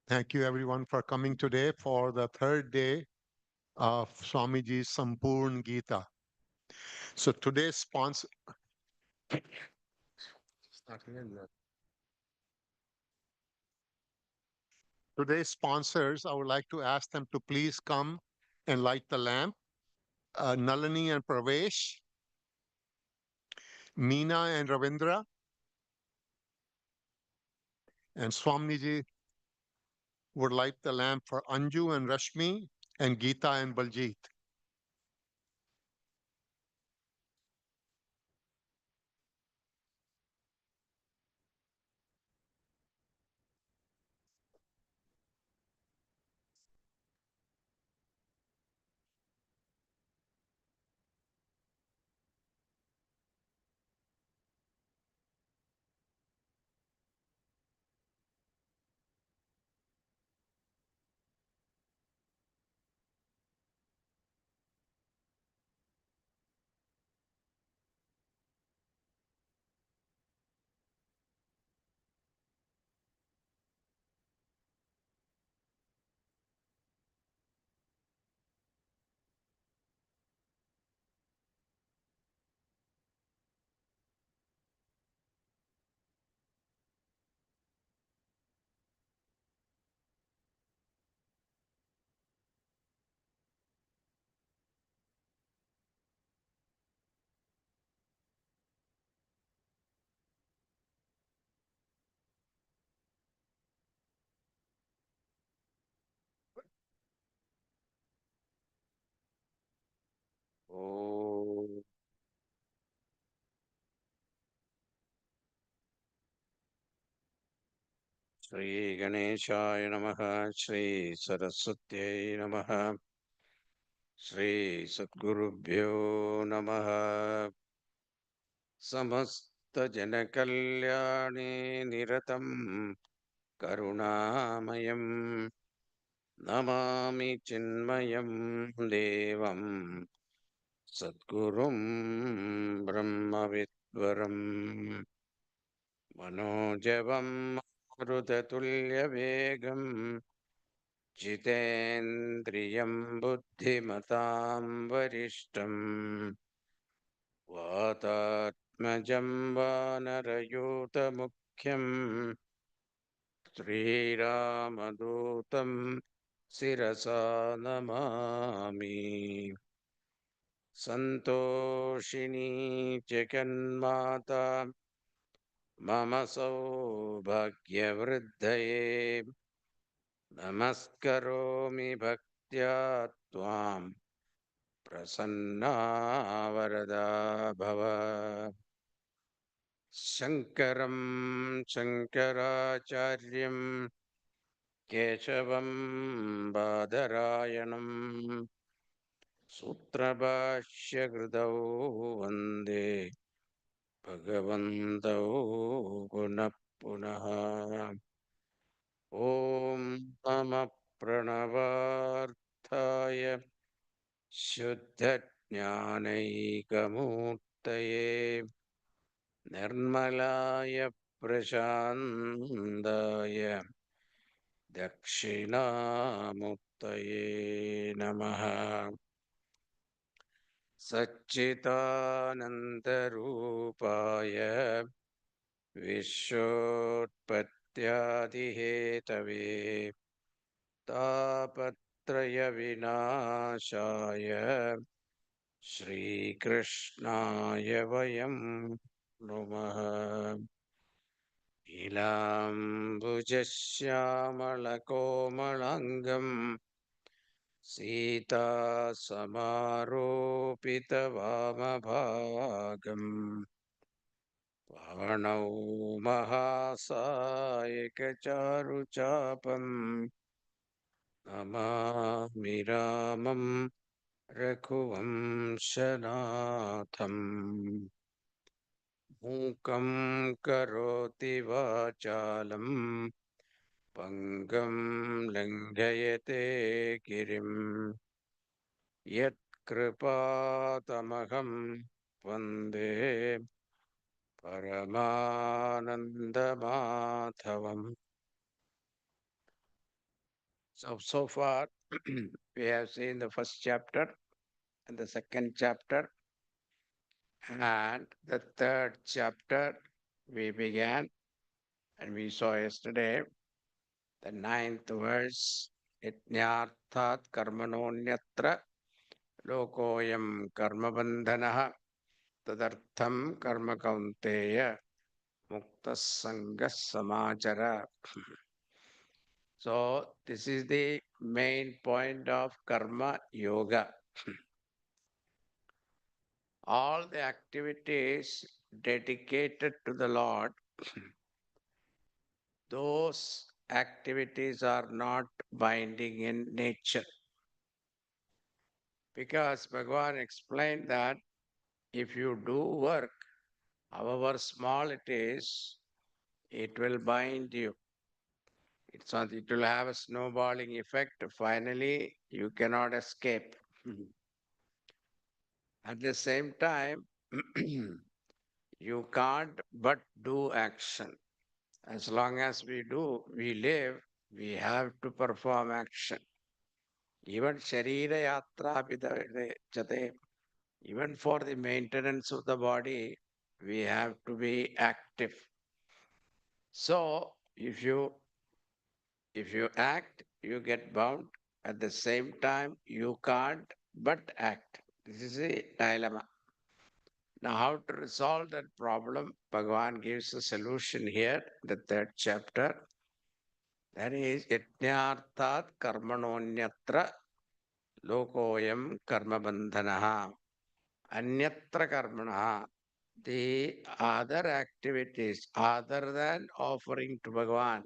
Thank you everyone for coming today for the third day of Swamiji's Sampoorna Geeta. So today's sponsors, I would like to ask them to please come and light the lamp. Nalini and Pravesh, Meena and Ravindra, and Swamiji would light the lamp for Anju and Rashmi, and Geeta and Baljit. ॐ श्रीगणेशाय नमः। श्रीसरस्वत्यै नमः। श्रीसद्गुरुभ्यो नमः। समस्तजनकल्याणे निरतं करुणामयं नमामि चिन्मयं देवं सद्गुरुं ब्रह्मविद्वरम् मनोजवं मरुततुल्यवेगं जितेन्द्रियं बुद्धिमतां वरिष्ठं वातात्मजं वानरयूतमुख्यं श्रीरामदूतं शिरसा नमामि। सन्तोषिणी जगन्माता मम सौभाग्यवृद्धये नमस्करोमि भक्त्या त्वां प्रसन्ना वरदा भव। शङ्करं शङ्कराचार्यं केशवं बादरायणं सूत्रभाष्यकृतौ वन्दे भगवन्तौ पुनः पुनः। ॐ नमः प्रणवार्थाय शुद्धज्ञानैकमूर्तये निर्मलाय प्रशान्ताय दक्षिणामूर्तये नमः। सच्चिदानन्दरूपाय विश्वोत्पत्त्यादिहेतवे तापत्रयविनाशाय श्रीकृष्णाय वयं नुमः। नीलाम्बुजश्यामलकोमलाङ्गं सीतासमारोपितवामभागम् पाणौ महासायकचारुचापं नमामि रामं रघुवंशनाथम्। मूकं करोति वाचालं पङ्गं लङ्घयते गिरिं यत्कृपातमहं वन्दे परमानन्दमाधवम्। So far, we have seen the first chapter and the second chapter, and the third chapter we began, and we saw yesterday the ninth verse. Yajnarthat karmanonyatra lokoyam karmabandhanah tadartham karma kaunteya mukta sangha samachara. So, this is the main point of karma yoga. All the activities dedicated to the Lord, those activities are not binding in nature. Because Bhagavan explained that if you do work, however small it is, it will bind you. It will have a snowballing effect. Finally, you cannot escape. At the same time, you can't but do action. As long as we live, we have to perform action. Even Sharira Yatra Jate, even for the maintenance of the body, we have to be active. So if you act, you get bound. At the same time, you can't but act. This is a dilemma. Now, how to resolve that problem? Bhagavan gives a solution here, the third chapter. That is, yajnarthat karmanonyatra lokoyam karma bandhanaha. Anyatra karmana. The other activities, other than offering to Bhagavan,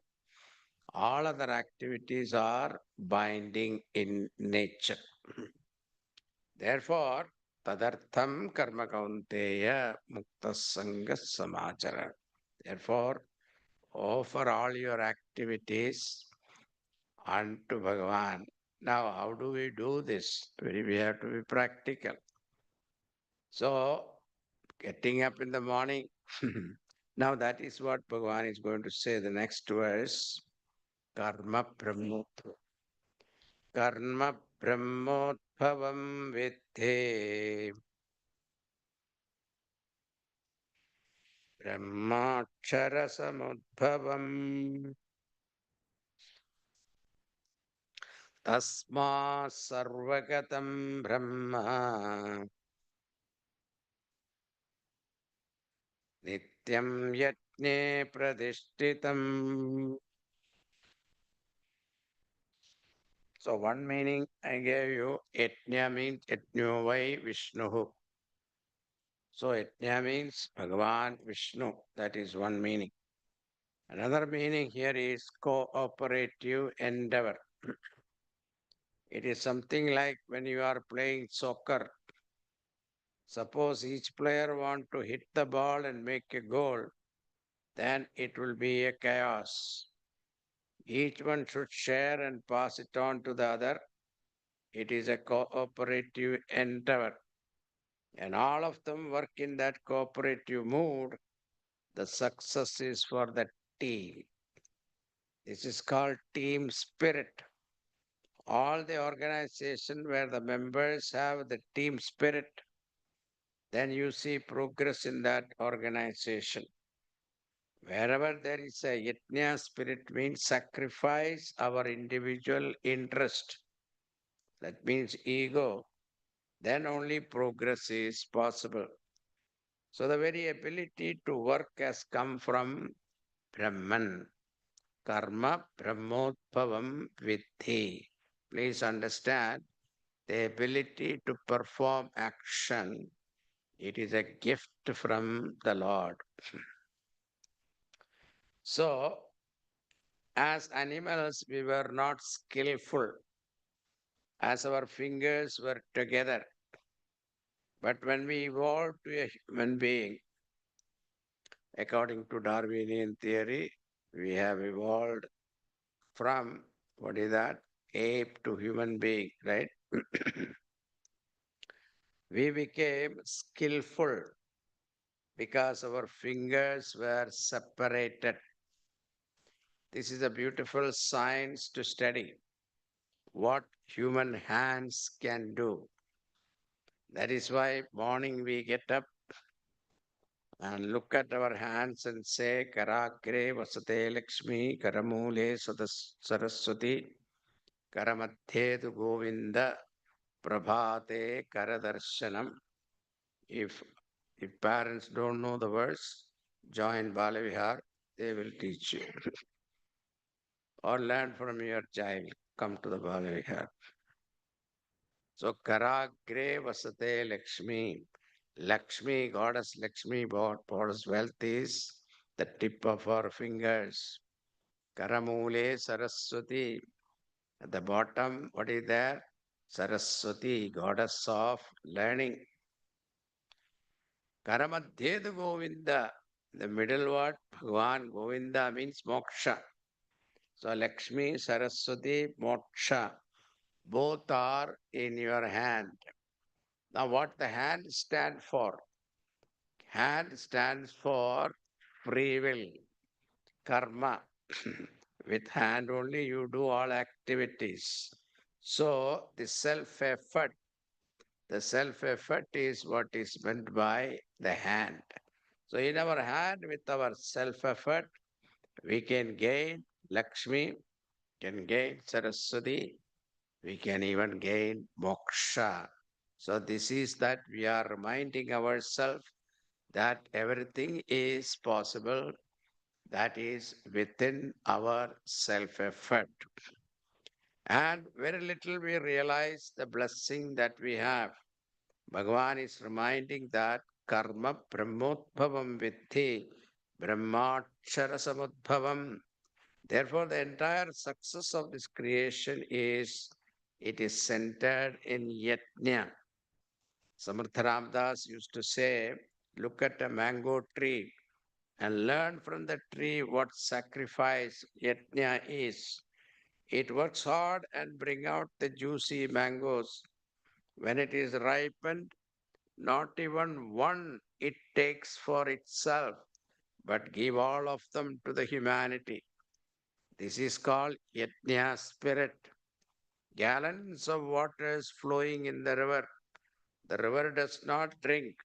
all other activities are binding in nature. Therefore, tadartham karma kaunteya mukta sangha samachara. Therefore, offer all your activities unto Bhagavan. Now, how do we do this? We have to be practical. So, getting up in the morning. Now, that is what Bhagavan is going to say. The next verse, karma brahmotva. Karma brahmotbhavam vidhe. Brahmakshara samudbhavam. Tasma sarvagatam brahma. Nityam yajne pradishtitam. So one meaning I gave you, Yajna means Yajno vai Vishnu. So Yajna means Bhagavan Vishnu. That is one meaning. Another meaning here is cooperative endeavor. It is something like when you are playing soccer. Suppose each player want to hit the ball and make a goal, then it will be a chaos. Each one should share and pass it on to the other. It is a cooperative endeavor. And all of them work in that cooperative mood. The success is for the team. This is called team spirit. All the organization where the members have the team spirit, then you see progress in that organization. Wherever there is a yajna spirit means sacrifice our individual interest. That means ego. Then only progress is possible. So the very ability to work has come from Brahman. Karma Brahmotbhavam Vidhi. Please understand the ability to perform action. It is a gift from the Lord. So, as animals, we were not skillful as our fingers were together. But when we evolved to a human being, according to Darwinian theory, we have evolved from what is that? Ape to human being, right? We became skillful because our fingers were separated. This is a beautiful science to study. what human hands can do. That is why morning we get up and look at our hands and say, Karagre Vasate Lakshmi, Karamule Saraswati, Karamadhedu Govinda, Prabhate Karadarshanam. If if parents don't know the words, join Balavihar, they will teach you. Or learn from your child. Come to the Balavihar. So Karagre Vasate Lakshmi. Lakshmi, Goddess Lakshmi, Goddess wealth is the tip of our fingers. Karamule Saraswati. At the bottom, what is there? Saraswati, Goddess of learning. Karamadhedu Govinda. The middle word, Bhagavan Govinda means moksha. So Lakshmi, Saraswati, moksha. Both are in your hand. Now, what the hand stand for? Hand stands for free will, karma. With hand only you do all activities. So the self-effort is what is meant by the hand. So in our hand, with our self-effort, we can gain Lakshmi, can gain Saraswati, we can even gain moksha. So this is that we are reminding ourselves that everything is possible that is within our self-effort. And very little we realize the blessing that we have. Bhagavan is reminding that karma brahmotbhavam viddhi brahmachara samudbhavam. Therefore, the entire success of this creation is it is centered in yajna. Samartha Ramdas used to say, look at a mango tree and learn from the tree what sacrifice yajna is. It works hard and bring out the juicy mangoes. When it is ripened, not even one it takes for itself, but give all of them to the humanity. This is called yajna spirit. Gallons of water is flowing in the river. The river does not drink.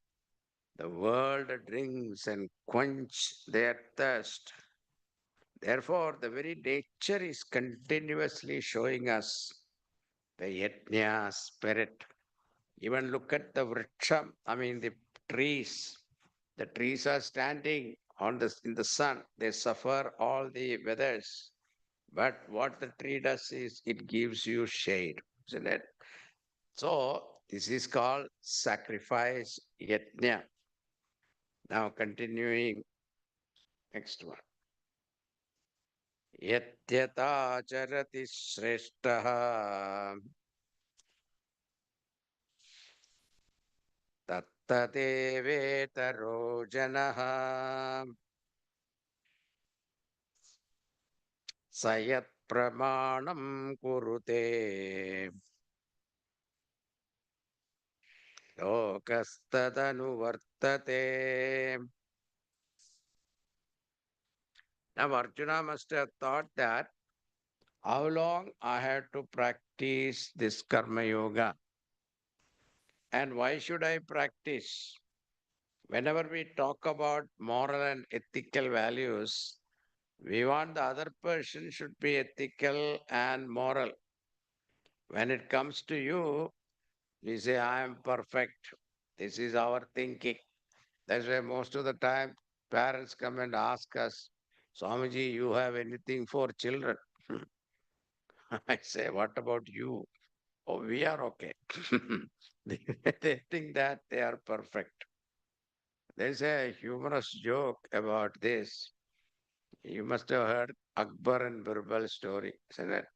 The world drinks and quench their thirst. Therefore, the very nature is continuously showing us the yajna spirit. Even look at the vriksha, the trees. The trees are standing in the sun. They suffer all the weathers. But what the tree does is it gives you shade, isn't it? So this is called sacrifice yajna. Now continuing next one. Yatyatacharati shrestha tattadevetaro janaha sayat pramanam kurute lokastadanu vartate. Now Arjuna must have thought that how long I had to practice this karma yoga and why should I practice? Whenever we talk about moral and ethical values, we want the other person should be ethical and moral. When it comes to you, we say, I am perfect. This is our thinking. That's why most of the time parents come and ask us, Swamiji, you have anything for children? I say, what about you? Oh, we are okay. They think that they are perfect. There's a humorous joke about this. You must have heard Akbar and Birbal story, isn't it?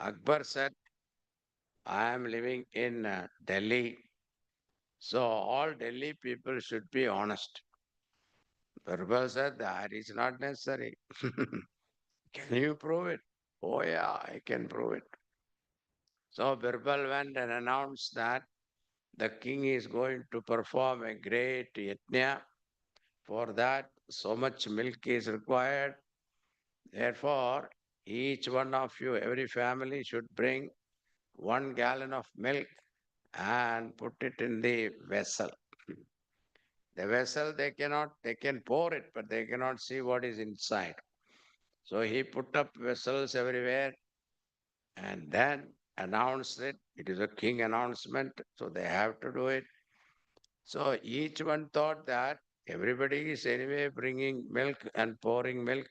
Akbar said, I am living in Delhi, so all Delhi people should be honest. Birbal said, that is not necessary. Can you prove it? Oh, yeah, I can prove it. So Birbal went and announced that the king is going to perform a great yajna. For that, so much milk is required. Therefore, Each one of you, every family should bring 1 gallon of milk and put it in the vessel. The vessel they can pour it, but they cannot see what is inside. So he put up vessels everywhere and then announced it. It is a king announcement, so they have to do it. So each one thought that everybody is anyway bringing milk and pouring milk.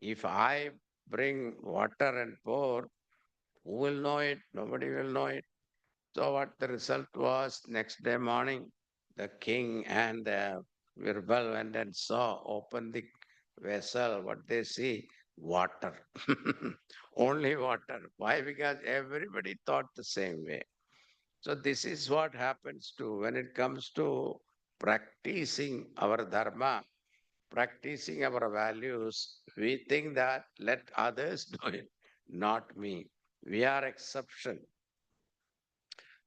If I bring water and pour, who will know it? Nobody will know it. So what the result was, next day morning, the king and the Virbal went and saw, open the vessel, what they see, water. Only water. Why? Because everybody thought the same way. So this is what happens to when it comes to practicing our dharma, practicing our values, we think that let others do it, not me. We are exception.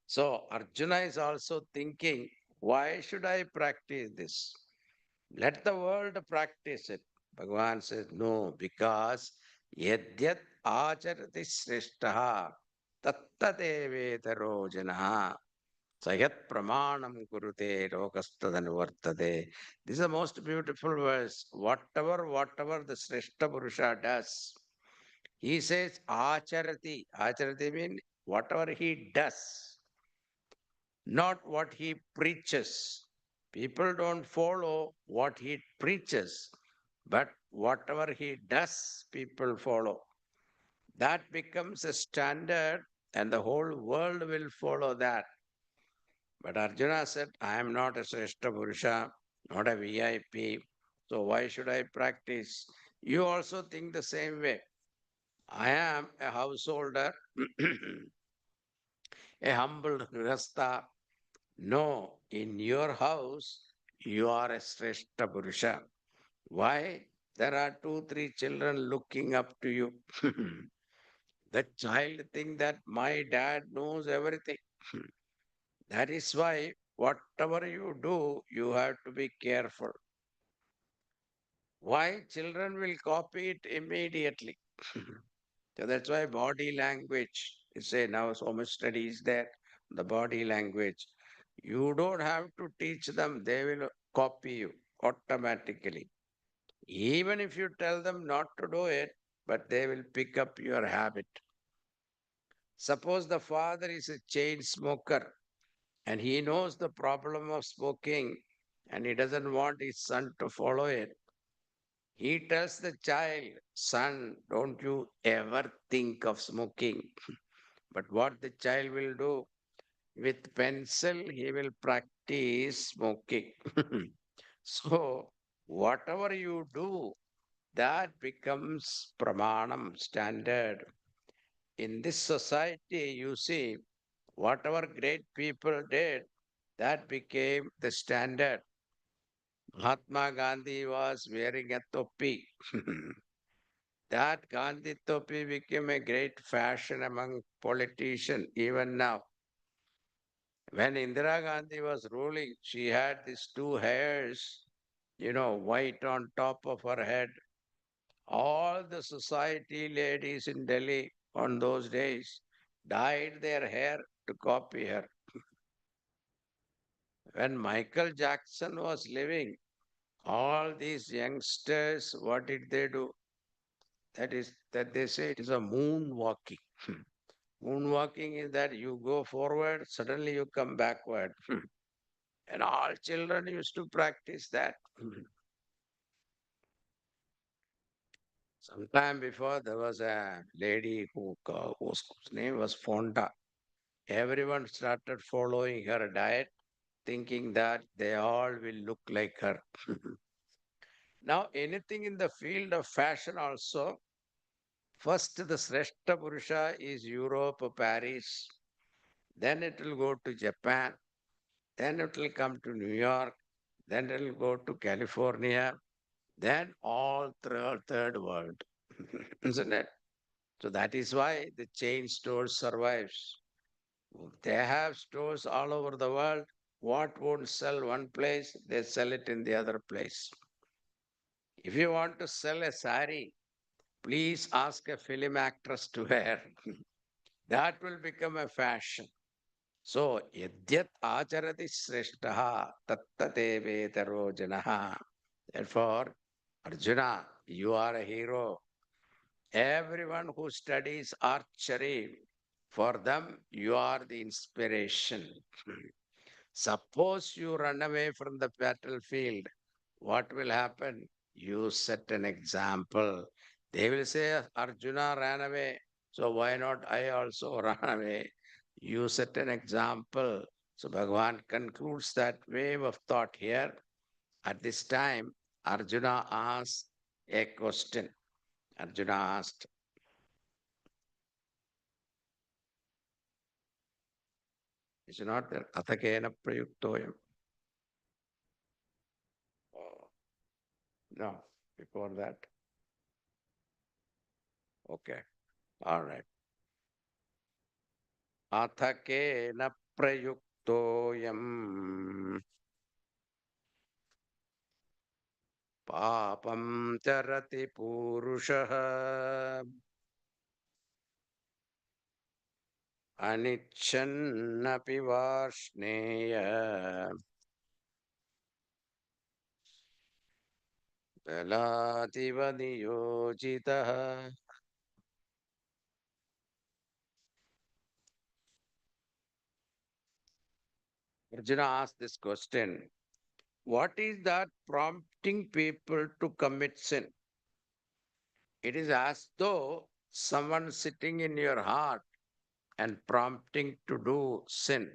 So Arjuna is also thinking, why should I practice this? Let the world practice it. Bhagavan says, no, because yadyat acharati srishtaha tattadevetaro janaha sayat pramanam kurute lokastadanuvartade. This is the most beautiful verse. Whatever the Srishta Purusha does, he says acharati. Acharati means whatever he does, not what he preaches. People don't follow what he preaches, but whatever he does, people follow. That becomes a standard, and the whole world will follow that. But Arjuna said, I am not a Srishta Purusha, not a VIP, so why should I practice? You also think the same way. I am a householder, a humble grihastha. No, in your house, you are a Sreshta Purusha. Why? There are 2, 3 children looking up to you. The child think that my dad knows everything. That is why whatever you do, you have to be careful. Why? Children will copy it immediately. So that's why body language, you say now so much study is there, the body language. You don't have to teach them, they will copy you automatically. Even if you tell them not to do it, but they will pick up your habit. Suppose the father is a chain smoker and he knows the problem of smoking and he doesn't want his son to follow it. He tells the child, son, don't you ever think of smoking. But what the child will do, with pencil, he will practice smoking. So, whatever you do, that becomes pramanam, standard. In this society, you see, whatever great people did, that became the standard. Mahatma Gandhi was wearing a topi. That Gandhi topi became a great fashion among politicians even now. When Indira Gandhi was ruling, she had these 2 hairs, white on top of her head. All the society ladies in Delhi on those days dyed their hair to copy her. When Michael Jackson was living, all these youngsters, what did they do? That they say it is a moonwalking. Moonwalking is that you go forward, suddenly you come backward. And all children used to practice that. Sometime before, there was a lady whose name was Fonda. Everyone started following her diet, thinking that they all will look like her. Now, anything in the field of fashion also, first the Sreshta Purusha is Europe or Paris, then it will go to Japan, then it will come to New York, then it will go to California, then all third world, isn't it? So that is why the chain stores survives. They have stores all over the world. What won't sell one place, they sell it in the other place. If you want to sell a sari, Please ask a film actress to wear. That will become a fashion. So, yadyat acharati shreshtaha tattate vetaro janaha. Therefore, Arjuna, you are a hero. Everyone who studies archery, for them, you are the inspiration. Suppose you run away from the battlefield, what will happen? You set an example. They will say, Arjuna ran away, so why not I also run away? You set an example. So Bhagavan concludes that wave of thought here. At this time, Arjuna asked a question. Arjuna asked, is not there? Athakena prayuktoyam. Oh, no, before that. Okay, all right. Athakena prayuktoyam papam charati purushaha anichannapi varshneya balativa niyojitaha. Arjuna asked this question. What is that prompting people to commit sin? It is as though someone sitting in your heart and prompting to do sin,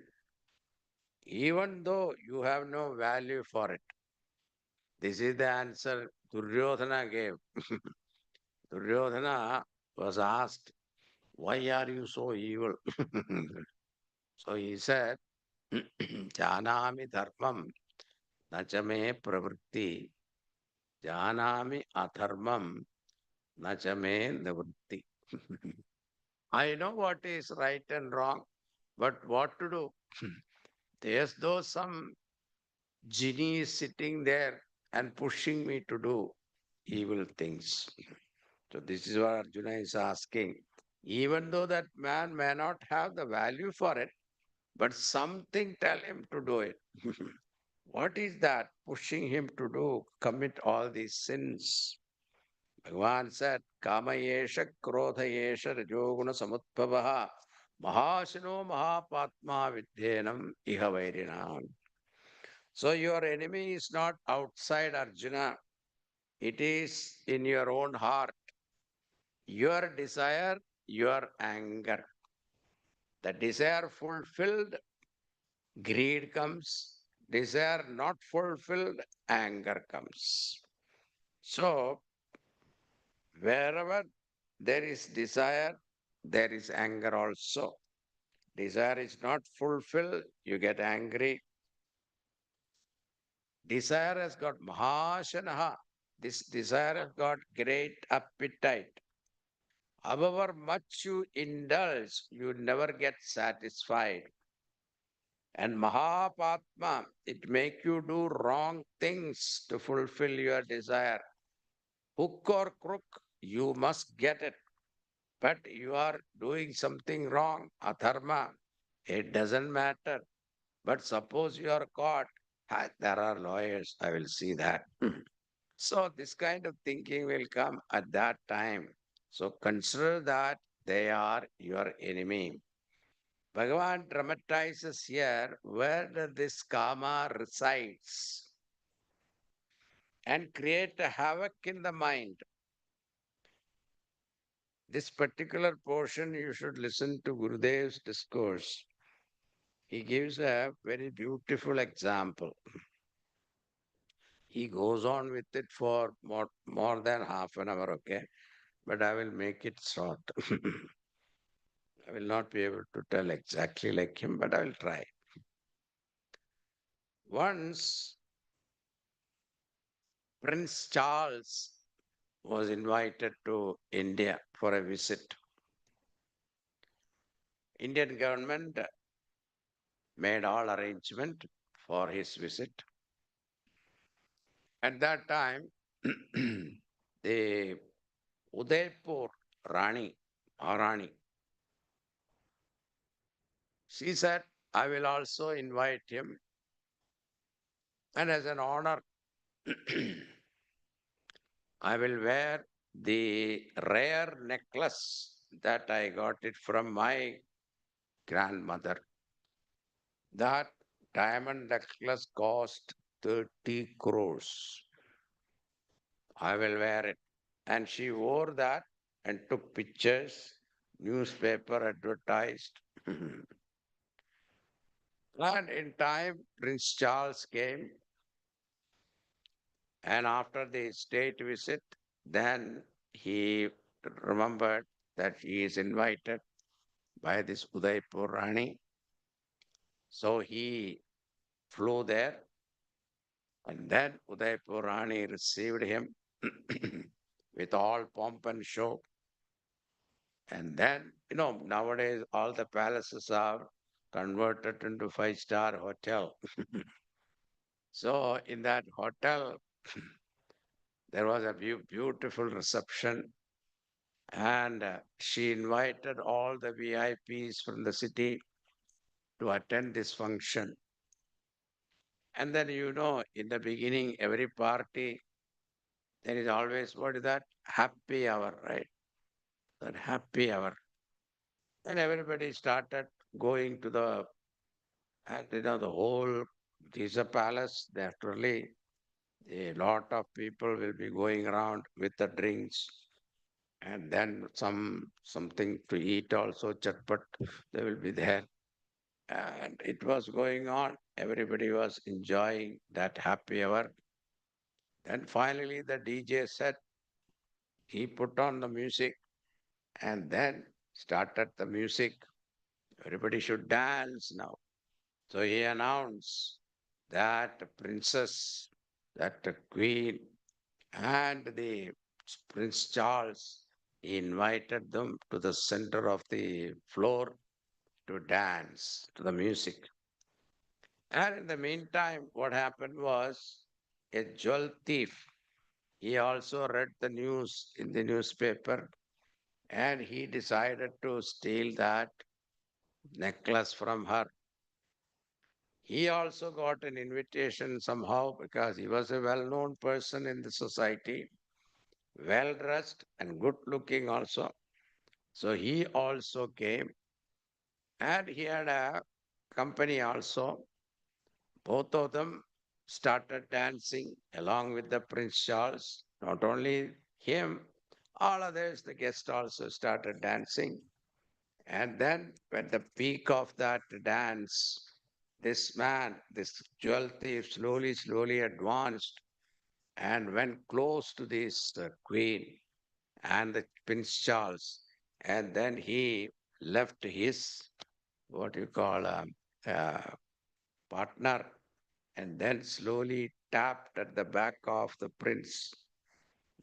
even though you have no value for it. This is the answer Duryodhana gave. Duryodhana was asked, why are you so evil? So he said, Janami dharmam nachame pravritti, janami adharmam nachame nivritti. I know what is right and wrong, but what to do? There's though some genie is sitting there and pushing me to do evil things. So this is what Arjuna is asking. Even though that man may not have the value for it, but something tell him to do it. What is that pushing him to do, commit all these sins? Bhagavan said, Kama yesha krodha yesha rajoguna samutpavaha mahashino mahapatma vidhenam iha vairinam. So your enemy is not outside Arjuna. It is in your own heart. Your desire, your anger. The desire fulfilled, greed comes. Desire not fulfilled, anger comes. So, wherever there is desire, there is anger also. Desire is not fulfilled, you get angry. Desire has got mahashanaha. This desire has got great appetite. However much you indulge, you never get satisfied. And Mahapatma, it make you do wrong things to fulfill your desire. Hook or crook, you must get it. But you are doing something wrong, adharma. It doesn't matter. But suppose you are caught, there are lawyers, I will see that. So this kind of thinking will come at that time. So consider that they are your enemy. Bhagavan dramatizes here where this karma resides and create a havoc in the mind. This particular portion you should listen to Gurudev's discourse. He gives a very beautiful example. He goes on with it for more than half an hour, okay? But I will make it short. I will not be able to tell exactly like him, but I will try. Once Prince Charles was invited to India for a visit. Indian government made all arrangement for his visit. At that time, the Udaipur Rani, Maharani, she said, I will also invite him. And as an honor, I will wear the rare necklace that I got it from my grandmother. That diamond necklace cost 30 crores. I will wear it. And she wore that and took pictures, newspaper advertised. And in time, Prince Charles came, and after the state visit, then he remembered that he is invited by this Udaipur Rani. So he flew there, and then Udaipur Rani received him with all pomp and show. And then, nowadays all the palaces are converted into five-star hotel. So in that hotel, there was a beautiful reception, and she invited all the VIPs from the city to attend this function. And then, in the beginning, every party, there is always what is that? Happy hour, right? That happy hour. And everybody started going to and the whole Giza Palace, naturally, a lot of people will be going around with the drinks and then something to eat also, chatpat, they will be there. And it was going on. Everybody was enjoying that happy hour. Then finally the DJ said, he put on the music and then started the music. Everybody should dance now. So he announced that the princess, that the queen, and the Prince Charles, he invited them to the center of the floor to dance to the music. And in the meantime, what happened was a jewel thief. He also read the news in the newspaper and he decided to steal that necklace from her. He also got an invitation somehow because he was a well known person in the society, well dressed and good looking also. So he also came and he had a company also. Both of them started dancing along with the Prince Charles. Not only him, all others, the guests also started dancing. And then, at the peak of that dance, this man, this jewel thief, slowly advanced and went close to this queen and the Prince Charles. And then he left his, what you call, uh, partner, and then slowly tapped at the back of the prince.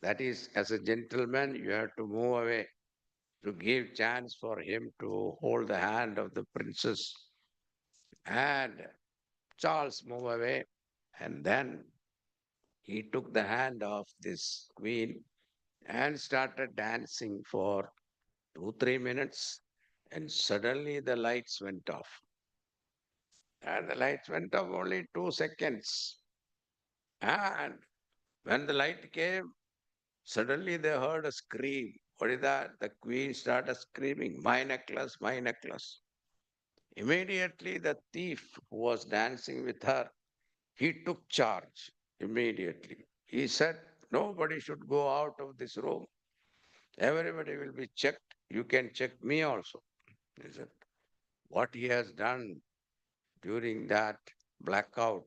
That is, as a gentleman, you have to move away to give chance for him to hold the hand of the princess. And Charles moved away, and then he took the hand of this queen and started dancing for 2, 3 minutes. And suddenly the lights went off. And the lights went off only 2 seconds. And when the light came, suddenly they heard a scream. What is that? The queen started screaming, my necklace, my necklace. Immediately, the thief who was dancing with her, he took charge immediately. He said, nobody should go out of this room. Everybody will be checked. You can check me also. He said, what he has done during that blackout,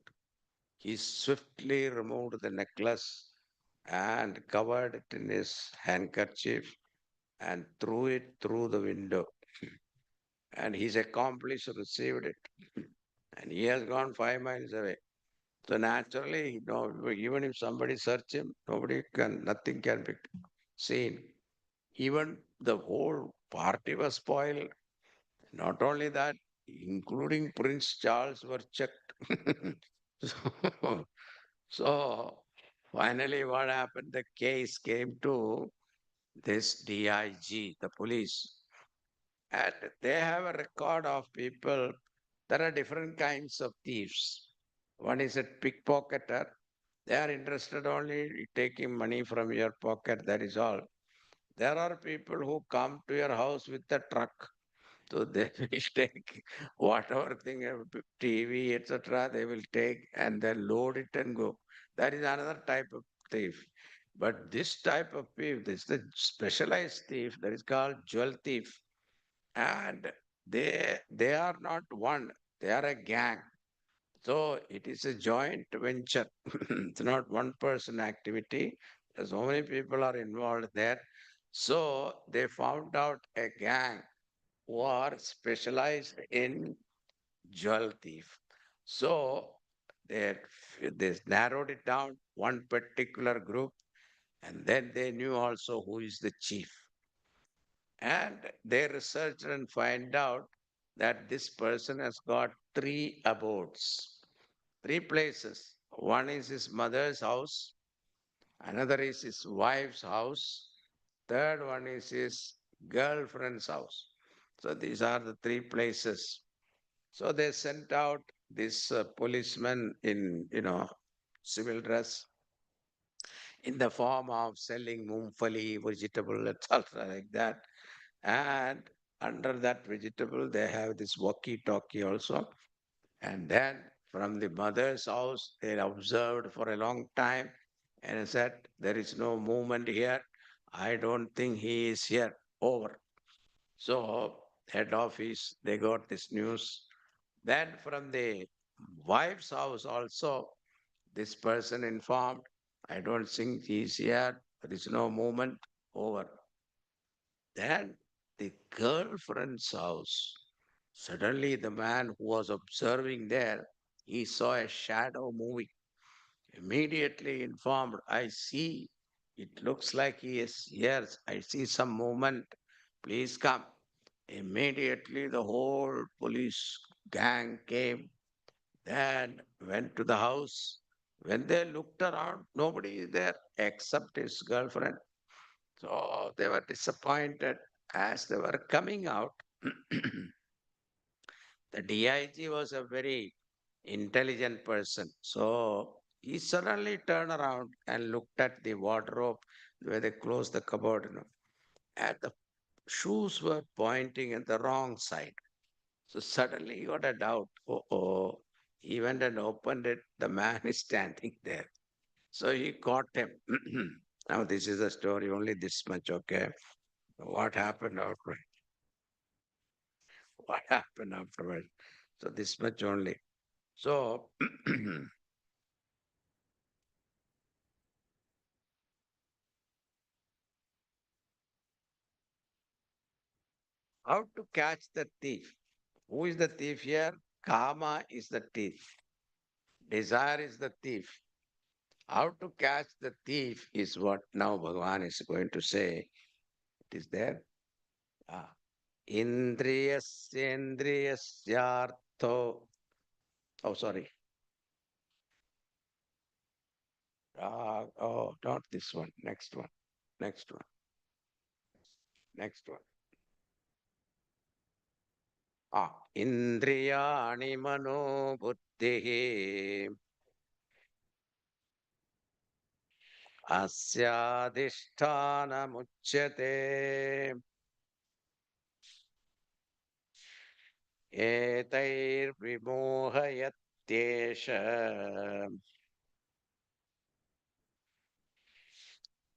he swiftly removed the necklace and covered it in his handkerchief and threw it through the window. And his accomplice received it. And he has gone 5 miles away. So naturally, even if somebody search him, nothing can be seen. Even the whole party was spoiled. Not only that, including Prince Charles were checked. so, so finally, what happened? The case came to this DIG, the police, and they have a record of people. There are different kinds of thieves. One is a pickpocketer. They are interested only in taking money from your pocket, that is all. There are people who come to your house with a truck. So they will take whatever thing, TV, etc., they will take and then load it and go. That is another type of thief. But this type of thief, this is the specialized thief that is called jewel thief. And they are not one, they are a gang. So it is a joint venture. It's not one person activity. So many people are involved there. So they found out a gang who are specialized in jewel thief. So they, they narrowed it down, one particular group, and then they knew also who is the chief. And they researched and find out that this person has got three abodes, three places. One is his mother's house, another is his wife's house, third one is his girlfriend's house. So these are the three places. So they sent out this policeman in, civil dress in the form of selling mumfali, vegetable, etc. like that. And under that vegetable, they have this walkie-talkie also. And then from the mother's house, they observed for a long time and said, there is no movement here. I don't think he is here. Over. So head office, they got this news. Then from the wife's house also, this person informed, I don't think he is here. There is no movement. Over. Then the girlfriend's house. Suddenly, the man who was observing there, he saw a shadow moving. Immediately informed, I see. It looks like he is here. I see some movement. Please come. Immediately, the whole police gang came, then went to the house. When they looked around, nobody is there except his girlfriend. So they were disappointed. As they were coming out, the DIG was a very intelligent person. So he suddenly turned around and looked at the wardrobe where they closed the cupboard, and the shoes were pointing in the wrong side. So suddenly he got a doubt. Oh, oh. He went and opened it. The man is standing there. So he caught him. Now, this is a story, only this much, okay? What happened after? What happened afterwards? So this much only. So how to catch the thief? Who is the thief here? Kama is the thief. Desire is the thief. How to catch the thief is what now Bhagavan is going to say. It is there. Ah. Indriyasyendriyasyartho. Oh, sorry. Oh, not this one. Next one. Next one. Next one. Indriyani mano buddhihi asyaadhisthanamuchyate एतैर्विमोहयत्येष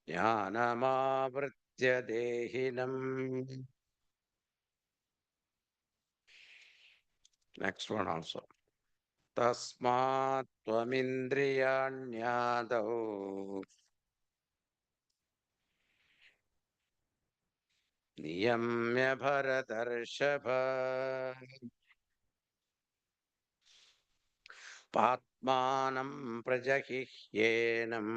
ज्ञानमावृत्य देहिनम्. Next one also. तस्मात् त्वमिन्द्रियाण्यादौ नियम्य भरतर्षभ पात्मानं प्रजहिह्येनम्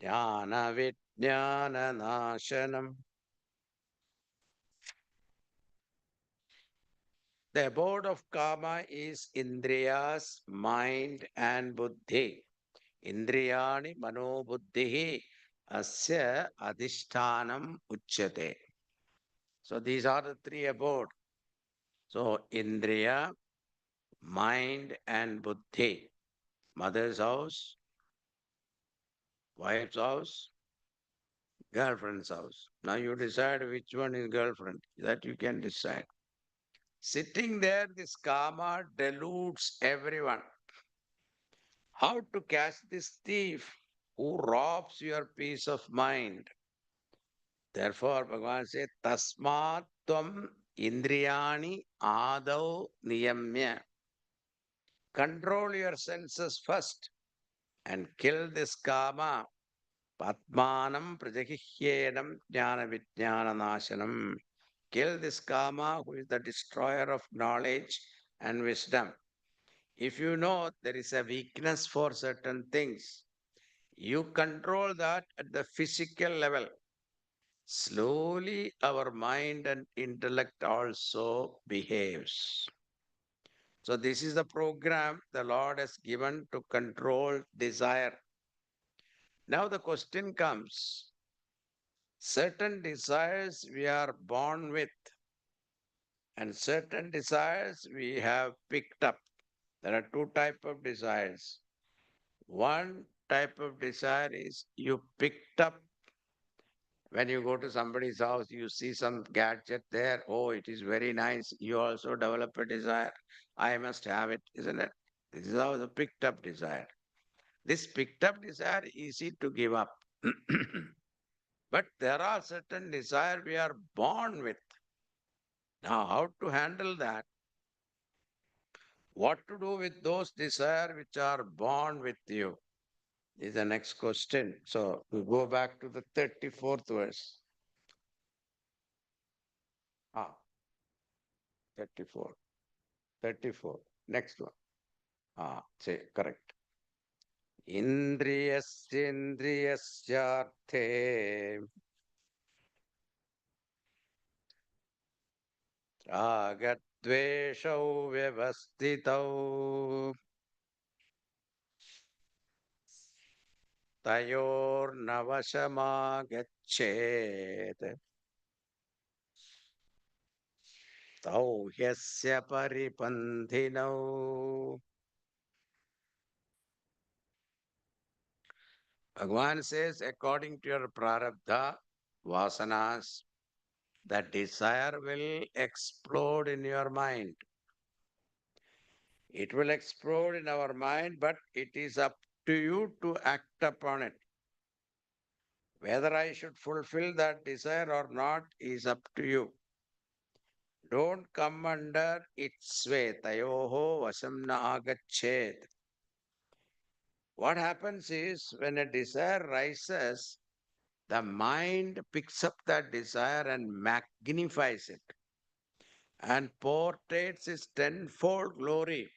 ज्ञानविज्ञाननाशनम्. The abode of Kama is Indriyas, mind, and Buddhi. Indriyani manobuddhihi asya adhishtanam uchyate. So these are the three abode. So Indriya, mind and buddhi. Mother's house, wife's house, girlfriend's house. Now you decide which one is girlfriend. That you can decide. Sitting there, this karma deludes everyone. How to catch this thief who robs your peace of mind? Therefore, Bhagavan says, Tasmat tvam indriyani adau niyamya. Control your senses first and kill this karma. Patmanam prajahihyenam jnana vijnana nashanam. Kill this karma who is the destroyer of knowledge and wisdom. If you know there is a weakness for certain things, you control that at the physical level. Slowly, our mind and intellect also behaves. So, this is the program the Lord has given to control desire. Now, the question comes certain desires we are born with, and certain desires we have picked up. There are two types of desires. One type of desire is you picked up when you go to somebody's house, you see some gadget there. Oh, it is very nice. You also develop a desire. I must have it, isn't it? This is how the picked up desire. This picked up desire is easy to give up. But there are certain desire we are born with. Now, how to handle that? What to do with those desire which are born with you? Is the next question. So we go back to the 34th verse. Ah, 34. 34. Next one. Ah, say correct. Indriyasindriyasyarthe ragadveshau vyavastitau tayornavashamagachet tau hyasya paripandhinau. Bhagavan says, according to your prarabdha, vasanas, the desire will explode in your mind. It will explode in our mind, but it is up to you to act upon it. Whether I should fulfill that desire or not is up to you. Don't come under its sway. Tayoho vasamna agachet. What happens is when a desire rises, the mind picks up that desire and magnifies it and portrays its tenfold glory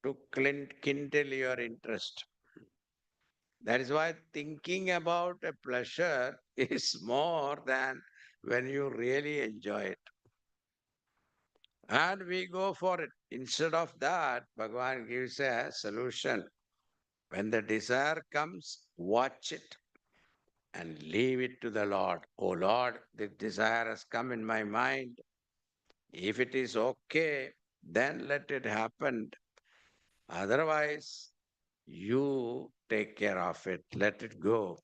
to kindle your interest. That is why thinking about a pleasure is more than when you really enjoy it. And we go for it. Instead of that, Bhagavan gives a solution. When the desire comes, watch it and leave it to the Lord. Oh Lord, the desire has come in my mind. If it is okay, then let it happen. Otherwise, you take care of it. Let it go.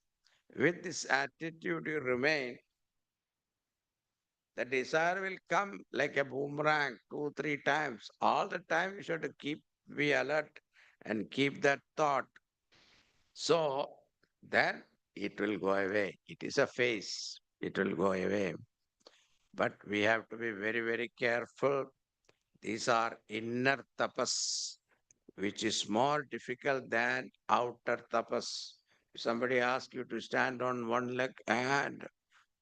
With this attitude, you remain. The desire will come like a boomerang 2, 3 times. All the time you should keep be alert and keep that thought. So then it will go away. It is a phase. It will go away. But we have to be very, very careful. These are inner tapas, which is more difficult than outer tapas. If somebody asks you to stand on one leg and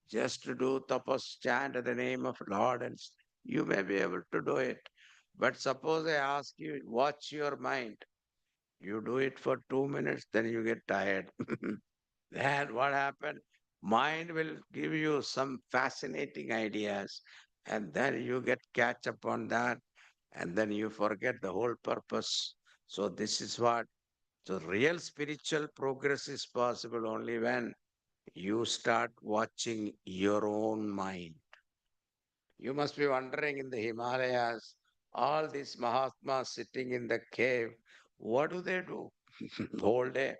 just to do tapas, chant the name of Lord, and you may be able to do it. But suppose I ask you, watch your mind. You do it for 2 minutes, then you get tired. Then what happened? Mind will give you some fascinating ideas, and then you get catch up on that, and then you forget the whole purpose. So this is what. So, real spiritual progress is possible only when you start watching your own mind. You must be wondering in the Himalayas, all these Mahatmas sitting in the cave, what do they do? Whole day.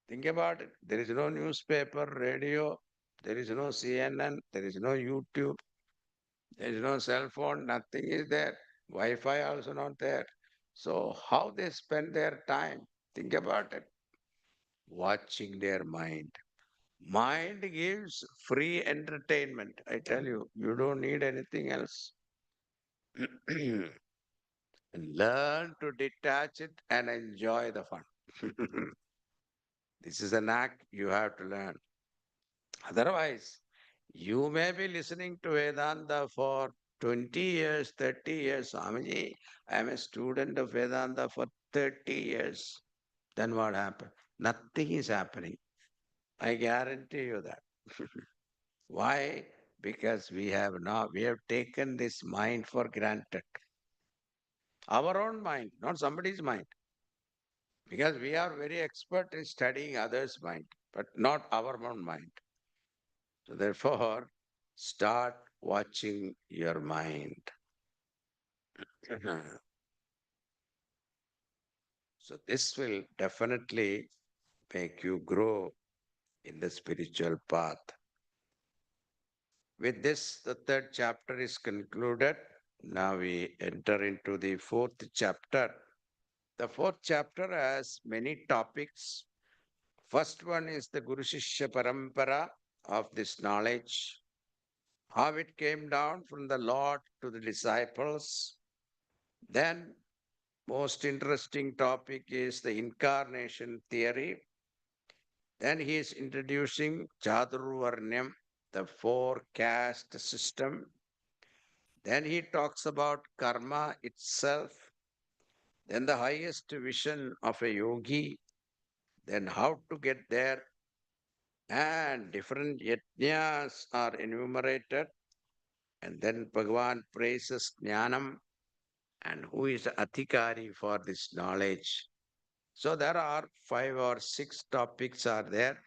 Think about it. There is no newspaper, radio, there is no CNN, there is no YouTube, there is no cell phone, nothing is there. Wi-Fi also not there. So how they spend their time? Think about it. Watching their mind. Mind gives free entertainment. I tell you, you don't need anything else. Learn to detach it and enjoy the fun. This is an act you have to learn. Otherwise, you may be listening to Vedanta for 20 years, 30 years. Swamiji, I am a student of Vedanta for 30 years. Then what happened? Nothing is happening. I guarantee you that. Why? Because we have taken this mind for granted. Our own mind, not somebody's mind. Because we are very expert in studying others' mind, but not our own mind. So therefore, start watching your mind. So this will definitely make you grow in the spiritual path. With this, the third chapter is concluded. Now we enter into the fourth chapter. The fourth chapter has many topics. First one is the Guru Shishya Parampara of this knowledge, how it came down from the Lord to the disciples. Then, most interesting topic is the incarnation theory. Then he is introducing Chadurvarnyam, the four caste system. Then he talks about karma itself. Then the highest vision of a yogi. Then how to get there. And different yajnas are enumerated. And then Bhagavan praises Jnanam and who is Athikari for this knowledge. So there are 5 or 6 topics are there.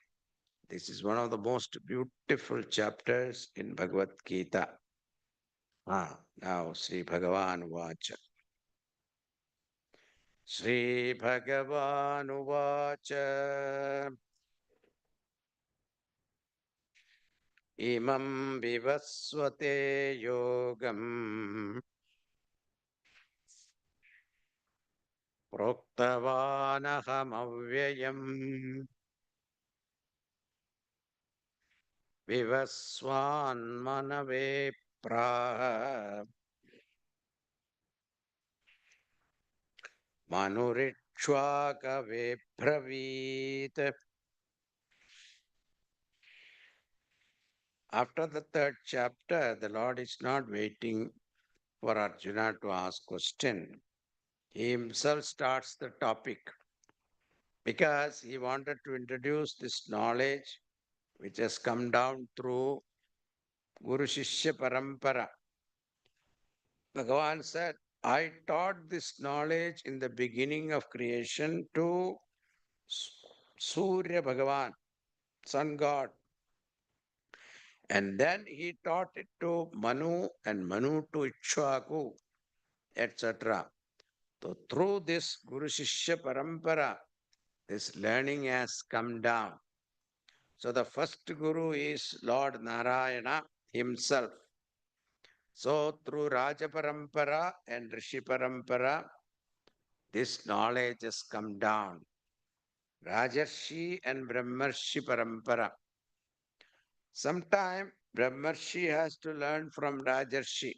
This is one of the most beautiful chapters in Bhagavad Gita. Now Sri Bhagavan Vacha. Sri Bhagavan Vacha. Imam vivasvate yogam proktavanaham avyayam vivaswan manave praha manurichvakave bravit. After the third chapter, the Lord is not waiting for Arjuna to ask question. He himself starts the topic because he wanted to introduce this knowledge which has come down through Guru Shishya Parampara. Bhagavan said, I taught this knowledge in the beginning of creation to Surya Bhagavan, Sun God. And then he taught it to Manu and Manu to Ikshvaku, etc. So through this Guru Shishya Parampara, this learning has come down. So the first Guru is Lord Narayana himself. So through Raja Parampara and Rishi Parampara, this knowledge has come down. Rajarshi and Brahmarshi Parampara. Sometime Brahmarshi has to learn from Rajarshi.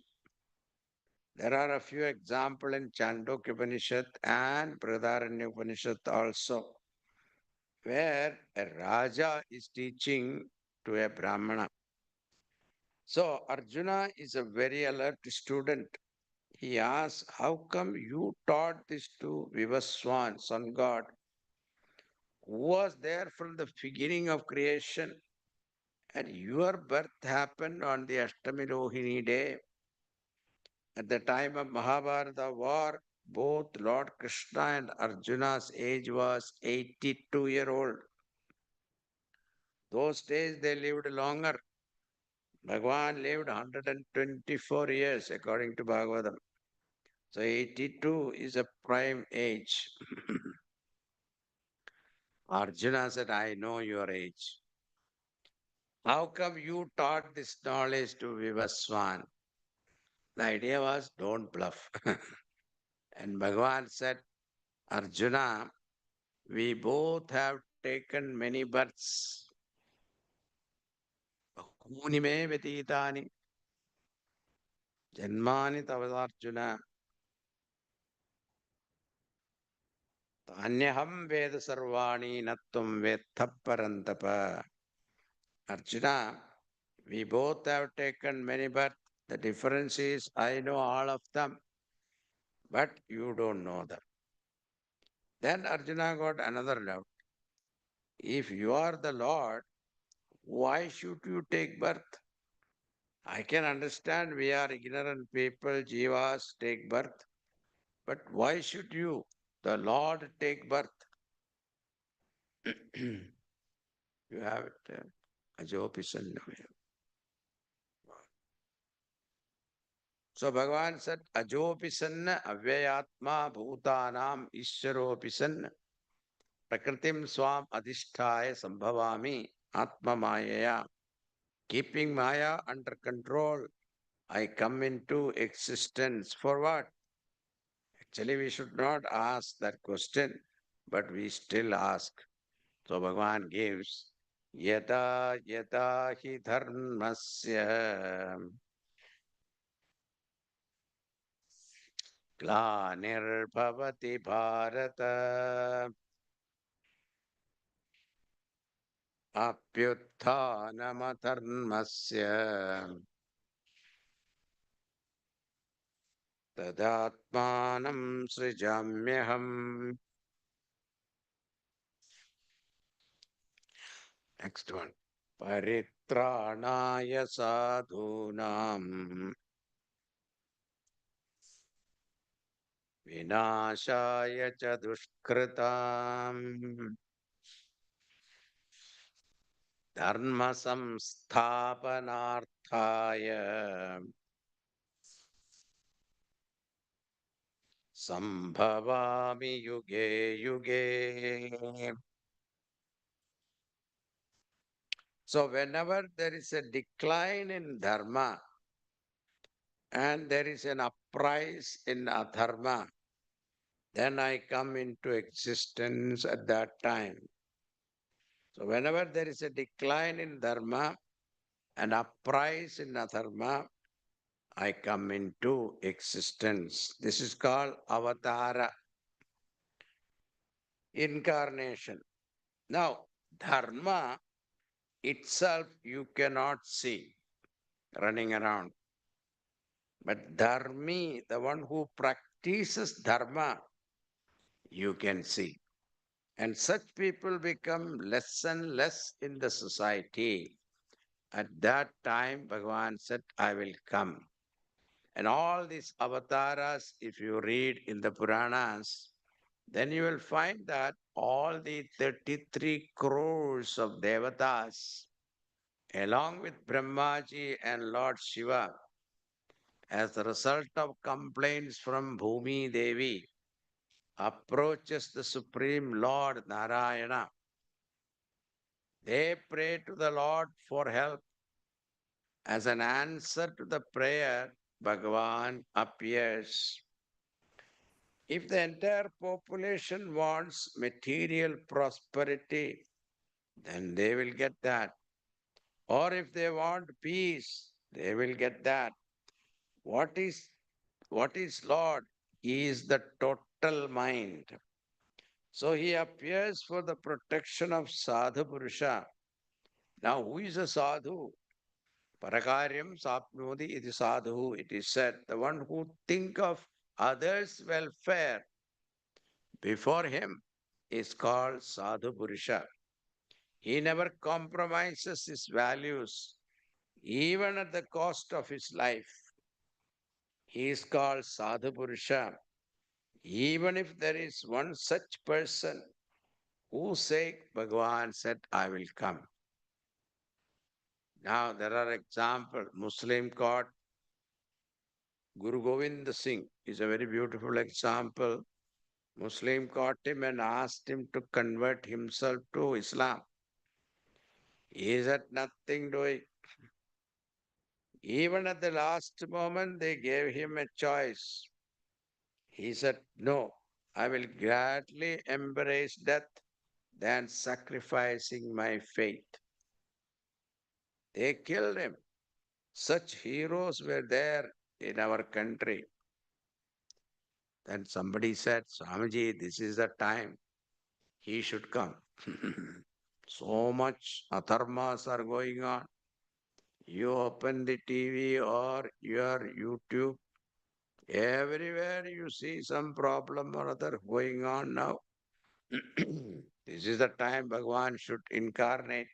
There are a few examples in Chandogya Upanishad and Brihadaranyaka Upanishad also, where a Raja is teaching to a Brahmana. So Arjuna is a very alert student. He asks, how come you taught this to Vivaswan, sun god, who was there from the beginning of creation? And your birth happened on the Ashtami Rohini day at the time of Mahabharata war. both Lord Krishna and Arjuna's age was 82-year-old. Those days they lived longer. Bhagavan lived 124 years according to Bhagavatam. So 82 is a prime age. Arjuna said, I know your age. How come you taught this knowledge to Vivaswan? The idea was don't bluff. And Bhagavan said, Arjuna, we both have taken many births. Bahuni me vyatitani janmani tavadarjuna tanyaham veda sarvani nattum vetha parantapa. Arjuna, we both have taken many births. The difference is I know all of them, but you don't know them. Then Arjuna got another doubt. If you are the Lord, why should you take birth? I can understand we are ignorant people, jivas take birth, but why should you, the Lord, take birth? You have it. Ajopisanna. So Bhagavan said, Ajopisanna avyayatma bhutanam ishyaropisanna prakritim swam adhisthaya sambhavami atma mayaya. Keeping maya under control, I come into existence. For what? Actually, we should not ask that question, but we still ask. So Bhagavan gives yata yata hi dharmasya glanirбhavati bharata apyutthanamatarmasya tadatmanam srijamyaham. Next one. Paritranaya sadhunam vinashaya cha dushkritam dharma samsthapanarthaya sambhavami yuge yuge. So whenever there is a decline in dharma and there is an uprise in adharma, then I come into existence at that time. So whenever there is a decline in dharma and uprise in adharma, I come into existence. This is called avatara, incarnation. Now, dharma itself you cannot see running around. But dharmi, the one who practices dharma, you can see. And such people become less and less in the society. At that time, Bhagavan said, I will come. And all these avatars, if you read in the Puranas, then you will find that all the 33 crores of devatas, along with Brahmaji and Lord Shiva, as a result of complaints from Bhumi Devi, approaches the Supreme Lord Narayana. They pray to the Lord for help. As an answer to the prayer, Bhagavan appears. If the entire population wants material prosperity, then they will get that. Or if they want peace, they will get that. What is Lord? He is the total mind. So he appears for the protection of Sadhu Purusha. Now, who is a sadhu? Parakaryam sapnodi iti sadhu. It is said, the one who think of others' welfare before him is called Sadhu Purusha. He never compromises his values, even at the cost of his life. He is called Sadhu Purusha. Even if there is one such person whose sake Bhagavan said, I will come. Now there are examples. Muslim caught Guru Govind Singh is a very beautiful example. Muslim caught him and asked him to convert himself to Islam. He said nothing doing. Even at the last moment, they gave him a choice. He said, no, I will gladly embrace death than sacrificing my faith. They killed him. Such heroes were there in our country. Then somebody said, Swamiji, this is the time he should come. So much atharmas are going on. You open the TV or your YouTube, everywhere you see some problem or other going on now. This is the time Bhagavan should incarnate.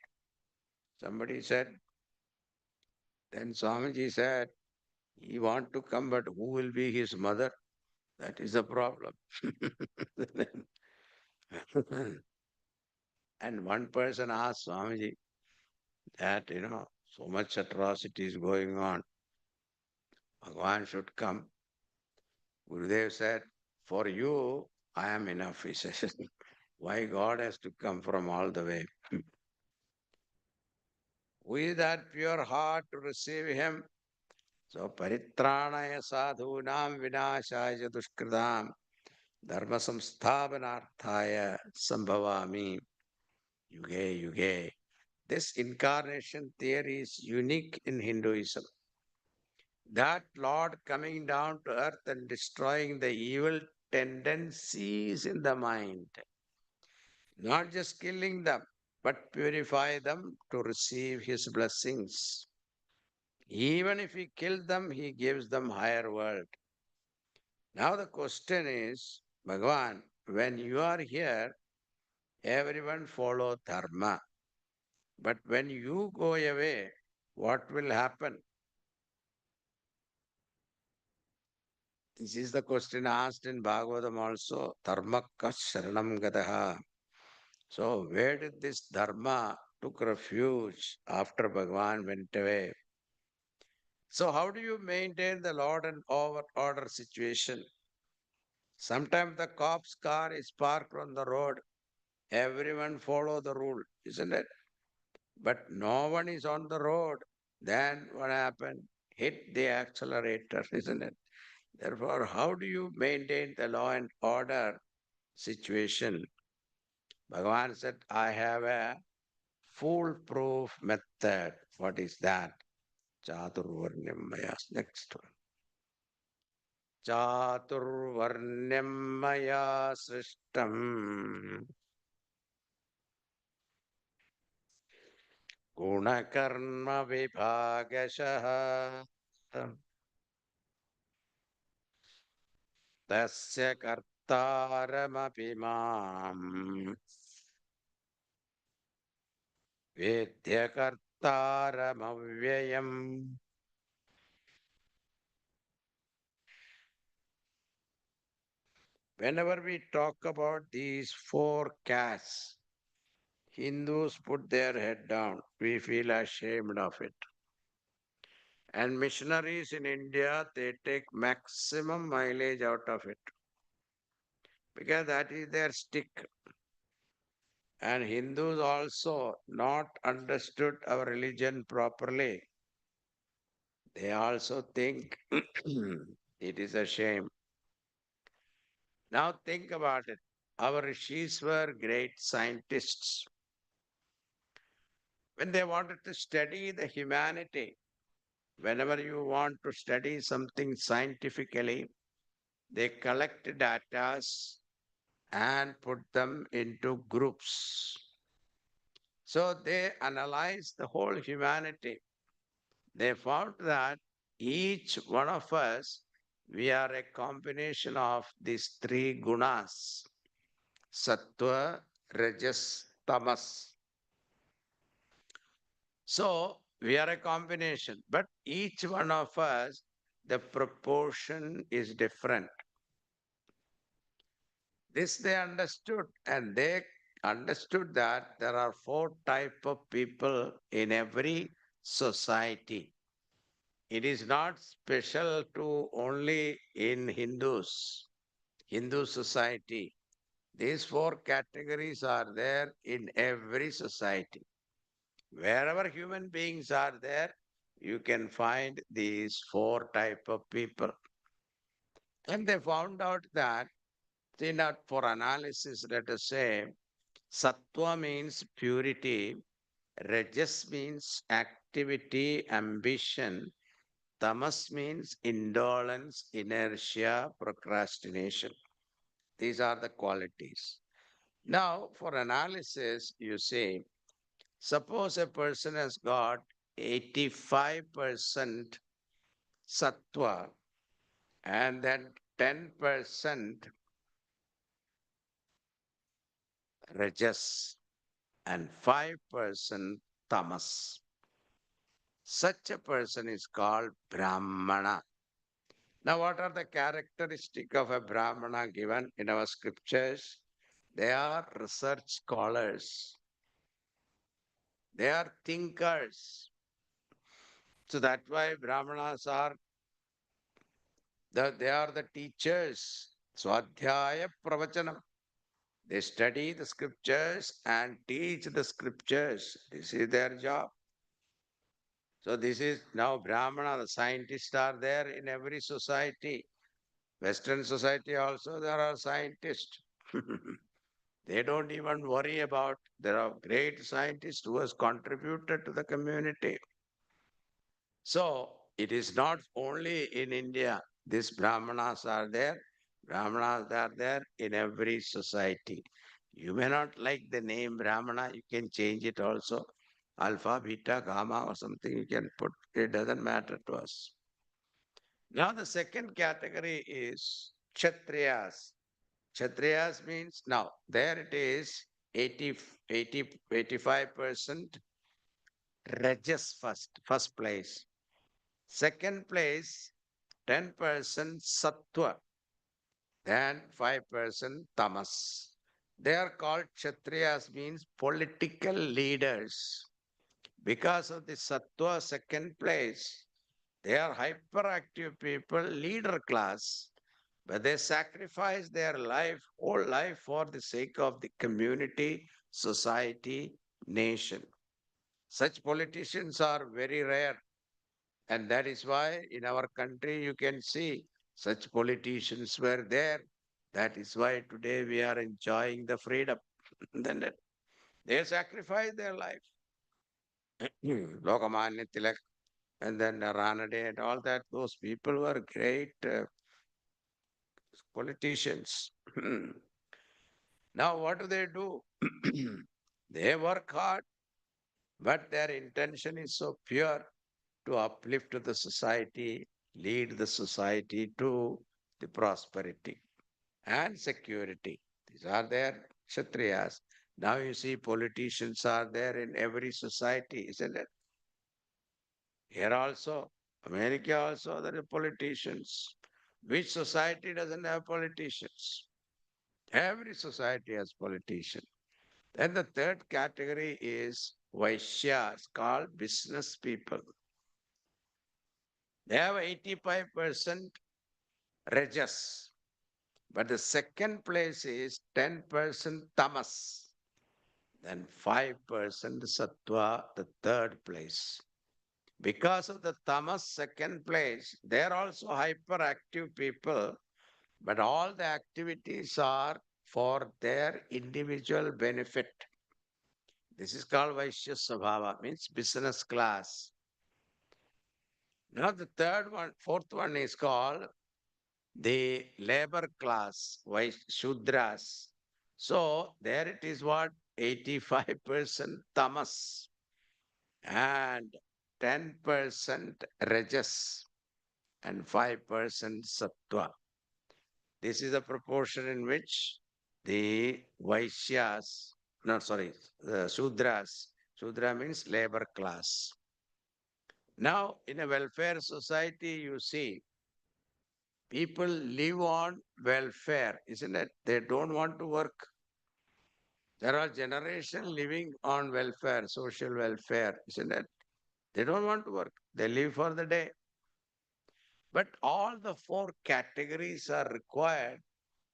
Somebody said, then Swamiji said, he want to come, but who will be his mother? That is the problem. And one person asked Swamiji that, so much atrocities going on. Bhagavan should come. Gurudev said, for you, I am enough. He says, why God has to come from all the way? With that pure heart to receive him. So, paritranaya sadhunam vinashaya dushkridam dharma samsthapanarthaya sambhavami yuge yuge. This incarnation theory is unique in Hinduism. That Lord coming down to earth and destroying the evil tendencies in the mind, not just killing them, but purify them to receive his blessings. Even if he kills them, he gives them higher world. Now the question is, Bhagavan, when you are here, everyone follow dharma. But when you go away, what will happen? This is the question asked in Bhagavatam also. Dharma sharanam gadaha. So where did this dharma took refuge after Bhagavan went away? So how do you maintain the law and order situation? Sometimes the cop's car is parked on the road. Everyone follow the rule, isn't it? But no one is on the road. Then what happened? Hit the accelerator, isn't it? Therefore, how do you maintain the law and order situation? Bhagavan said, I have a foolproof method. What is that? Chaturvarnyam maya. Next one. Chaturvarnyam maya srishtam गुणकर्म विभागशः तस्य कर्तारमपि माम् वेद्य कर्तारमव्ययम्. Whenever we talk about these four castes, Hindus put their head down. We feel ashamed of it. And missionaries in India, they take maximum mileage out of it because that is their stick. And Hindus also not understood our religion properly. They also think it is a shame. Now think about it. Our rishis were great scientists. When they wanted to study the humanity, whenever you want to study something scientifically, they collect data and put them into groups. So they analyze the whole humanity. They found that each one of us, we are a combination of these three gunas, sattva, rajas, tamas. So we are a combination, but each one of us, the proportion is different. This they understood, and they understood that there are four type of people in every society. It is not special to only in Hindu society. These four categories are there in every society. Wherever human beings are there, you can find these four type of people. And they found out that, see, not for analysis, let us say, sattva means purity, rajas means activity, ambition, tamas means indolence, inertia, procrastination. These are the qualities. Now, for analysis, you see, suppose a person has got 85% sattva and then 10% rajas and 5% tamas. Such a person is called Brahmana. Now, what are the characteristics of a Brahmana given in our scriptures? They are research scholars, they are thinkers. So that's why Brahmanas are they are the teachers. Swadhyaya Pravachanam. They study the scriptures and teach the scriptures. This is their job. So this is now Brahmana, the scientists are there in every society. Western society also there are scientists. They don't even worry about there are great scientists who has contributed to the community. So it is not only in India. These Brahmanas are there. Brahmanas are there in every society. You may not like the name Brahmana, you can change it also. Alpha, beta, gamma, or something you can put. It doesn't matter to us. Now the second category is Kshatriyas. Kshatriyas means now there it is 85% Rajas first place. Second place, 10% Sattva, then 5% Tamas. They are called Kshatriyas means political leaders. Because of the Sattva second place, they are hyperactive people, leader class, but they sacrifice their life, whole life for the sake of the community, society, nation. Such politicians are very rare. And that is why in our country you can see such politicians were there. That is why today we are enjoying the freedom. Then they sacrificed their life. Lokamanya Tilak and then Ranade and all that, those people were great politicians. Now, what do? They work hard, but their intention is so pure to uplift the society, lead the society to the prosperity and security. These are their Kshatriyas. Now you see politicians are there in every society, isn't it? Here also, America also, there are politicians. Which society doesn't have politicians? Every society has politicians. Then the third category is Vaishyas, called business people. They have 85% Rajas, but the second place is 10% Tamas, then 5% Sattva, the third place. Because of the Tamas second place, they are also hyperactive people, but all the activities are for their individual benefit. This is called Vaishya Sabhava, means business class. Now the third one, fourth one is called the labor class, Shudras. So there it is what 85% tamas and 10% rajas and 5% sattva. This is the proportion in which the Vaishyas, no, sorry, the Shudras, Shudra means labor class. Now, in a welfare society, you see People live on welfare, isn't it? They don't want to work. There are generations living on welfare, social welfare, isn't it? They don't want to work. They live for the day. But all the four categories are required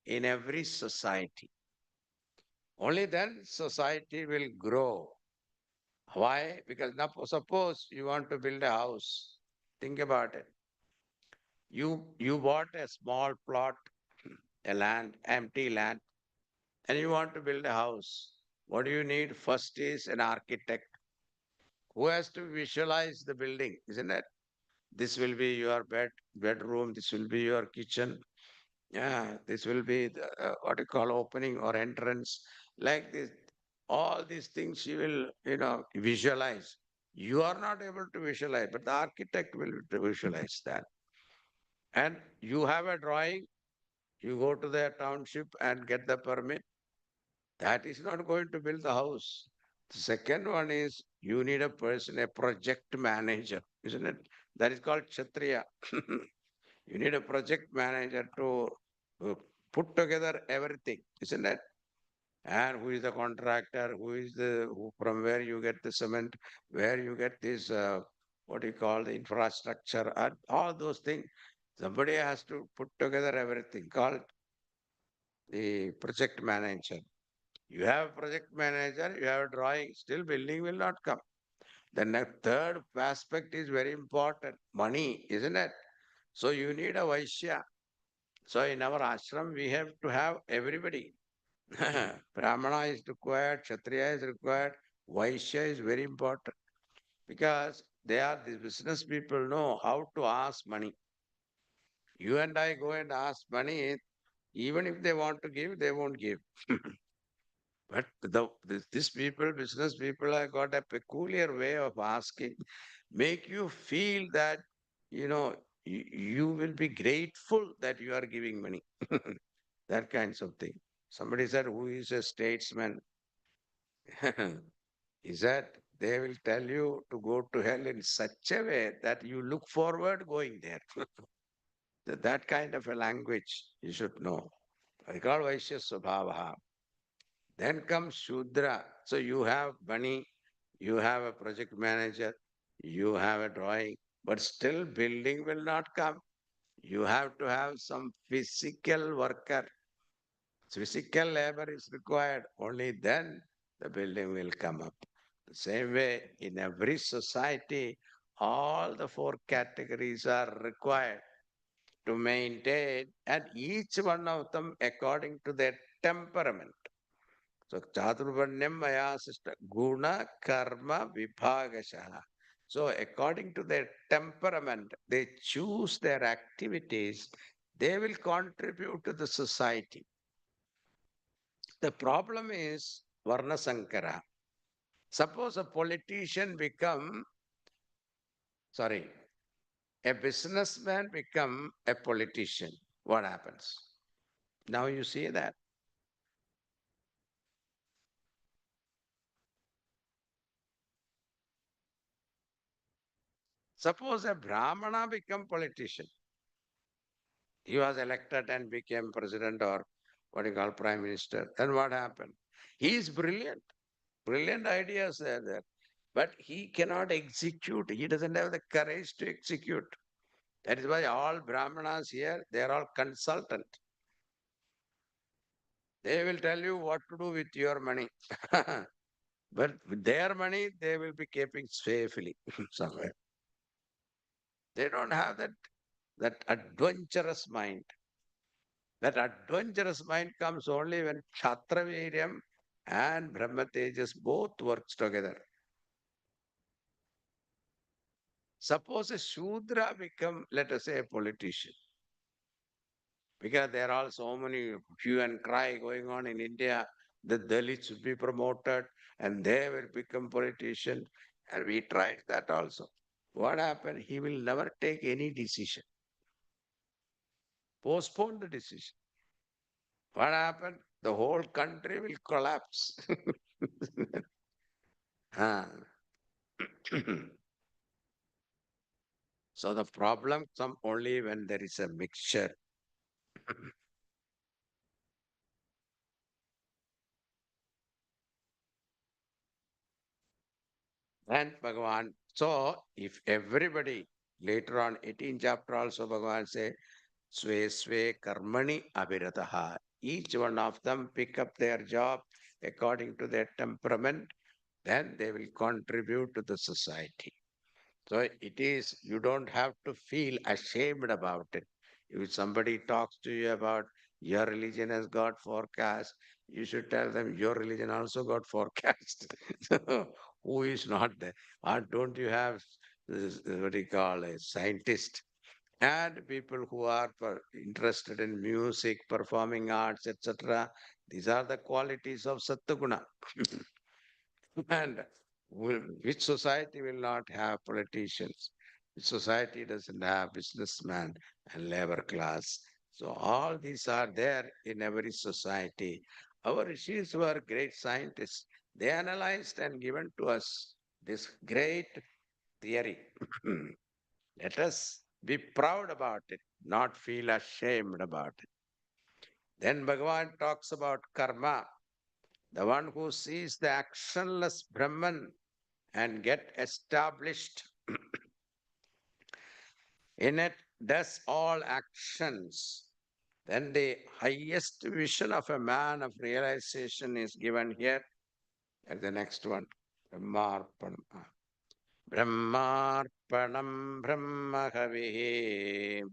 in every society. Only then society will grow. Why? Because now suppose you want to build a house. Think about it. You bought a small plot, a land, empty land, and you want to build a house. What do you need? First is an architect who has to visualize the building, isn't it? This will be your bedroom. This will be your kitchen. Yeah, this will be the, what you call opening or entrance. Like this, all these things you will, visualize. You are not able to visualize, but the architect will visualize that. And you have a drawing. You go to the township and get the permit. That is not going to build the house. The second one is you need a person, a project manager, isn't it? That is called Kshatriya. You need a project manager to uh, put together everything, isn't it? And who is the contractor? From where you get the cement, where you get this, what do you call the infrastructure, and all those things. Somebody has to put together everything called the project manager. You have a project manager, you have a drawing, still building will not come. The third aspect is very important money, isn't it? So you need a Vaishya. So in our ashram, we have to have everybody. Brahmana is required, Kshatriya is required, Vaishya is very important because they are the business people know how to ask money. You and I go and ask money, even if they want to give, they won't give. But these people, business people, have got a peculiar way of asking, make you feel that, you will be grateful that you are giving money. That kinds of thing. Somebody said, who is a statesman? Is that they will tell you to go to hell in such a way that you look forward going there. That kind of a language you should know. I call Vaishya Swabhavaha. Then comes Shudra. So you have money, you have a project manager, you have a drawing, but still building will not come. You have to have some physical worker. Physical labor is required. Only then the building will come up. The same way in every society, all the four categories are required to maintain, and each one of them according to their temperament. So Chaturvarnyam Maya sister Guna Karma Vibhagasha. So according to their temperament, they choose their activities, they will contribute to the society. The problem is Varna Sankara. Suppose a politician become, sorry, a businessman become a politician. What happens? Now you see that. Suppose a Brahmana become politician. He was elected and became president or what you call prime minister. Then what happened? He is brilliant. Brilliant ideas are there. But he cannot execute. He doesn't have the courage to execute. That is why all Brahmanas here, they are all consultant. They will tell you what to do with your money. But with their money, they will be keeping safely somewhere. They don't have that adventurous mind. That adventurous mind comes only when Kshatraviryam and Brahma Tejas both works together. Suppose a Shudra become, let us say, a politician. Because there are so many hue and cry going on in India. The Dalits should be promoted and they will become politician. And we tried that also. What happened? He will never take any decision. Postpone the decision. What happened? The whole country will collapse. Ah. So the problem comes only when there is a mixture. And Bhagavan, so if everybody later on 18th chapter also Bhagavan say, Sve Sve Karmani Abhirataha. Each one of them pick up their job according to their temperament, then they will contribute to the society. So it is, you don't have to feel ashamed about it. If somebody talks to you about your religion has got forecast, you should tell them your religion also got forecast. So who is not there? Or don't you have this, what do you call a scientist? And people who are interested in music, performing arts, etc. These are the qualities of Sattaguna. And which society will not have politicians? Which society doesn't have businessmen and labor class? So all these are there in every society. Our rishis were great scientists. They analyzed and given to us this great theory. Let us be proud about it, not feel ashamed about it. Then Bhagavan talks about karma, the one who sees the actionless Brahman and get established in it, does all actions. Then the highest vision of a man of realization is given here at the next one. Brahmarpanam. Brahmarpanam Brahmahavihi.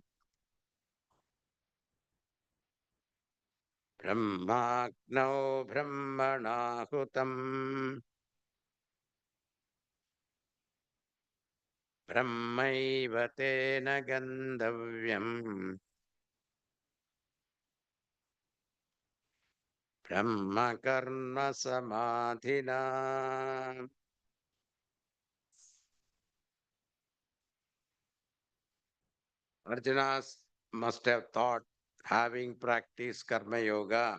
Brahmagno Brahmanahutam. ब्रह्मैव तेन गन्तव्यम् ब्रह्म कर्म समाधिना. Arjuna must have thought, having practiced karma yoga,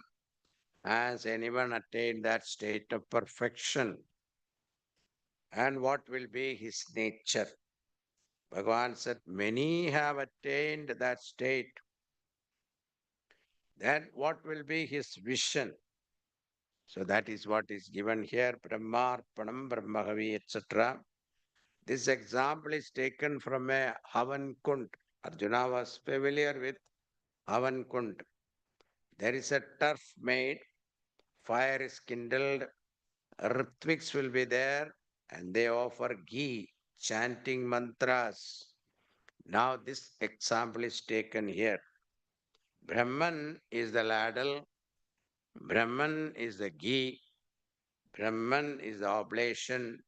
has anyone attained that state of perfection? And what will be his nature? Bhagavan said, many have attained that state. Then what will be his vision? So that is what is given here, Brahmarpanam, Brahmahavi, etc. This example is taken from a Havan Kund. Arjuna was familiar with Havan Kund. There is a turf made, fire is kindled, Ritviks will be there, and they offer ghee, chanting mantras. Now this example is taken here. Brahman is the ladle, Brahman is the ghee, Brahman is the oblation.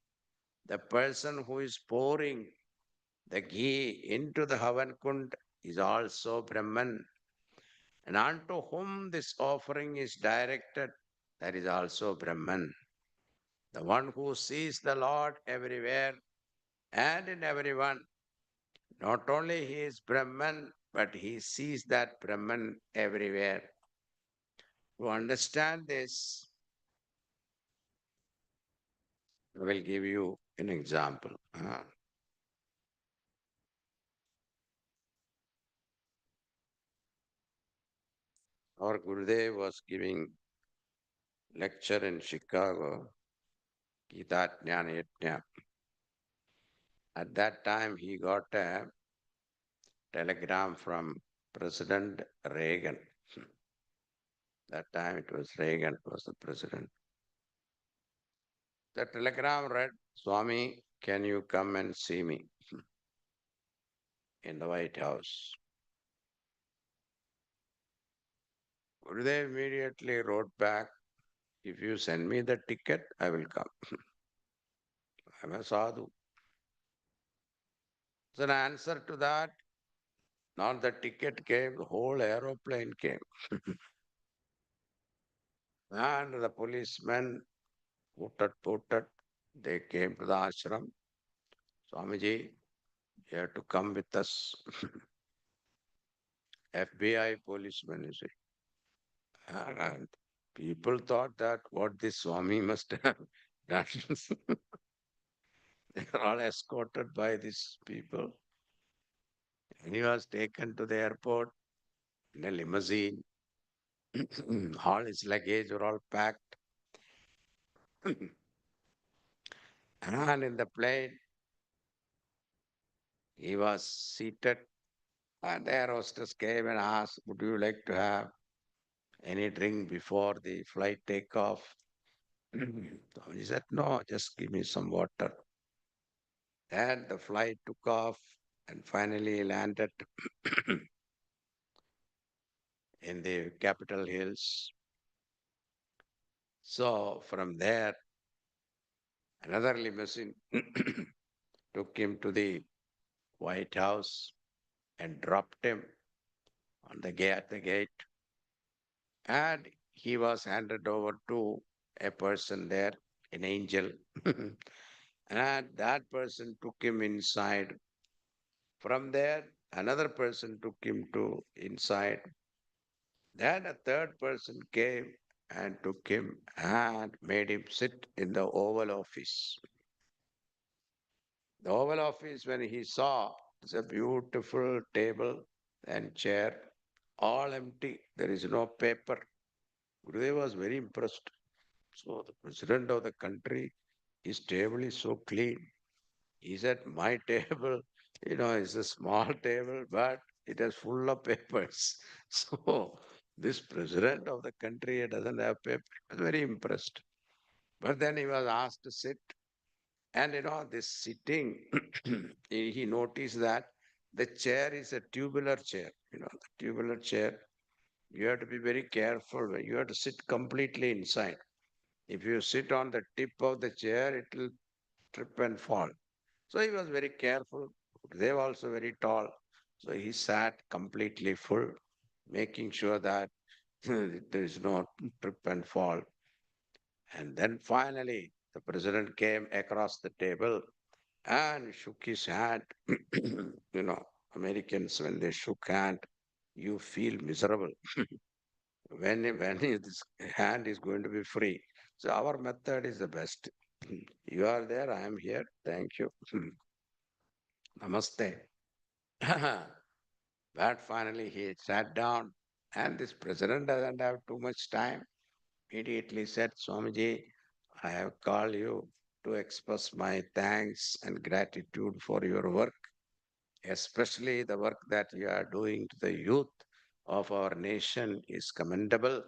The person who is pouring the ghee into the Havan Kund is also Brahman. And unto whom this offering is directed, that is also Brahman. The one who sees the Lord everywhere and in everyone. Not only he is Brahman, but he sees that Brahman everywhere. To understand this, I will give you an example. Our Gurudev was giving lecture in Chicago, Geeta Jnana Yajna. At that time, he got a telegram from President Reagan. That time it was Reagan was the president. The telegram read, Swami, can you come and see me in the White House? Gurudev immediately wrote back, if you send me the ticket, I will come. I'm a sadhu. So an answer to that, not the ticket came, the whole aeroplane came. And the policemen putted, they came to the ashram. Swamiji, you have to come with us. FBI policemen, you see. And people thought that what this Swami must have done. They were all escorted by these people. And he was taken to the airport. in a limousine. All his luggage were all packed. And in the plane, he was seated. And the air hostess came and asked, would you like to have any drink before the flight takeoff? So he said, no, just give me some water. And the flight took off and finally landed in the Capitol Hills. So from there, another limousine took him to the White House and dropped him on the gate at the gate. And he was handed over to a person there, an angel. And that person took him inside. From there, another person took him to inside. Then a third person came and took him and made him sit in the Oval Office. The Oval Office, when he saw, it's a beautiful table and chair, all empty. There is no paper. Gurudev was very impressed. So the president of the country, his table is so clean. He said, my table, is a small table, but it is full of papers. So this president of the country doesn't have paper. I was very impressed. But then he was asked to sit. And this sitting, he noticed that the chair is a tubular chair. The tubular chair, you have to be very careful. You have to sit completely inside. If you sit on the tip of the chair, it will trip and fall. So he was very careful. They were also very tall. So he sat completely full, making sure that there is no trip and fall. And then finally, the president came across the table and shook his hand. Americans, when they shook hand, you feel miserable. When this hand is going to be free. So our method is the best. You are there, I am here. Thank you. Namaste. But finally he sat down, and this president doesn't have too much time. Immediately said, Swamiji, I have called you to express my thanks and gratitude for your work, especially the work that you are doing to the youth of our nation is commendable.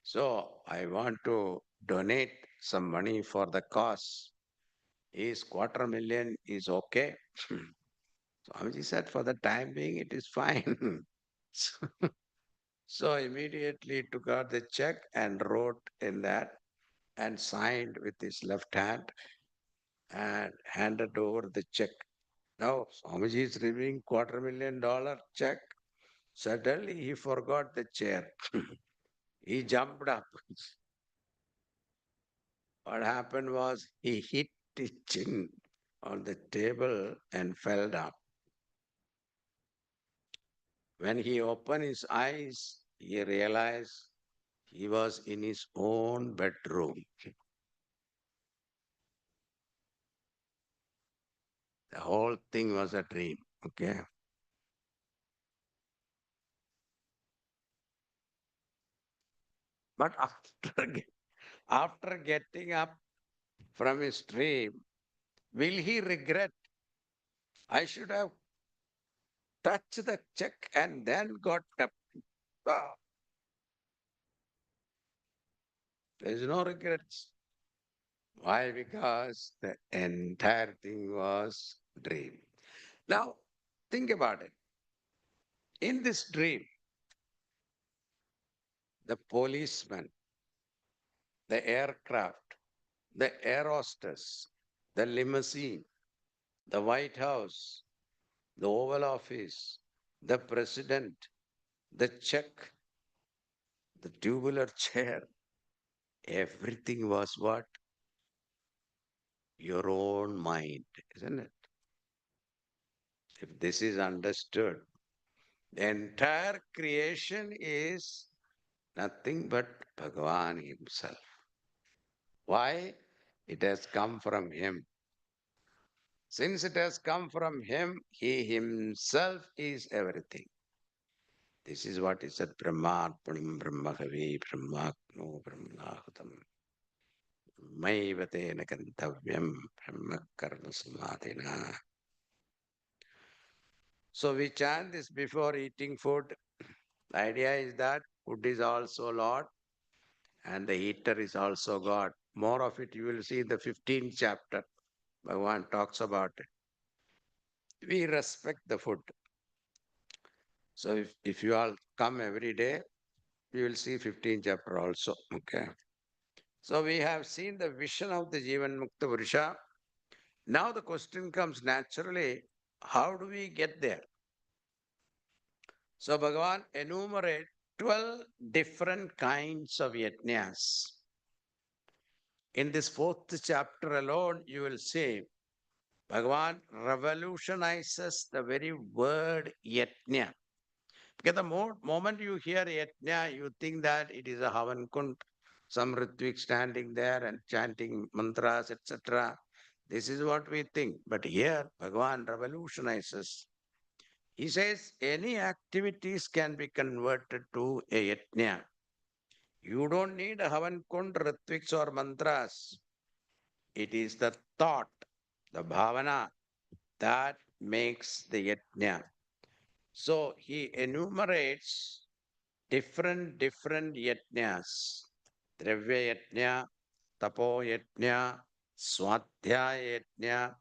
So I want to donate some money for the cause. Is 250,000 is okay? Swamiji said, for the time being, it is fine. So immediately took out the check and wrote in that and signed with his left hand and handed over the check. Now Swamiji is reviewing $250,000 check. Suddenly he forgot the chair. He jumped up. What happened was he hit his chin on the table and fell down. When he opened his eyes, he realized he was in his own bedroom. The whole thing was a dream. Okay. But after getting up from his dream, will he regret? I should have touched the check and then got up. Ah, there is no regrets. Why? Because the entire thing was dream. Now, think about it. In this dream, the policeman, the aircraft, the air hostess, the limousine, the White House, the Oval Office, the president, the check, the tubular chair, everything was what? Your own mind, isn't it? If this is understood, the entire creation is nothing but Bhagavan himself. Why? It has come from him. Since it has come from him, he himself is everything. This is what is said Brahmarpanam Brahmagavi Brahmakno Brahmanahutam Maivatena Kantavyam Brahma Karma Samadhina. So we chant this before eating food. The idea is that food is also Lord and the eater is also God. More of it you will see in the 15th chapter. Bhagavan talks about it. We respect the food. So if you all come every day, you will see 15th chapter also. Okay. So we have seen the vision of the Jivan Mukta Purusha. Now the question comes naturally, how do we get there? So Bhagavan enumerate 12 different kinds of yajnas. In this fourth chapter alone, you will see Bhagavan revolutionizes the very word yajna. Because the moment you hear yajna, you think that it is a Havan Kund, some Ritvik standing there and chanting mantras, etc. This is what we think. But here, Bhagavan revolutionizes. He says any activities can be converted to a yajna. You don't need a Havan Kund, Ritviks or mantras. It is the thought, the bhavana that makes the yajna. So he enumerates different yajnas. Dravya yajna, tapo yajna, swadhyaya yajna,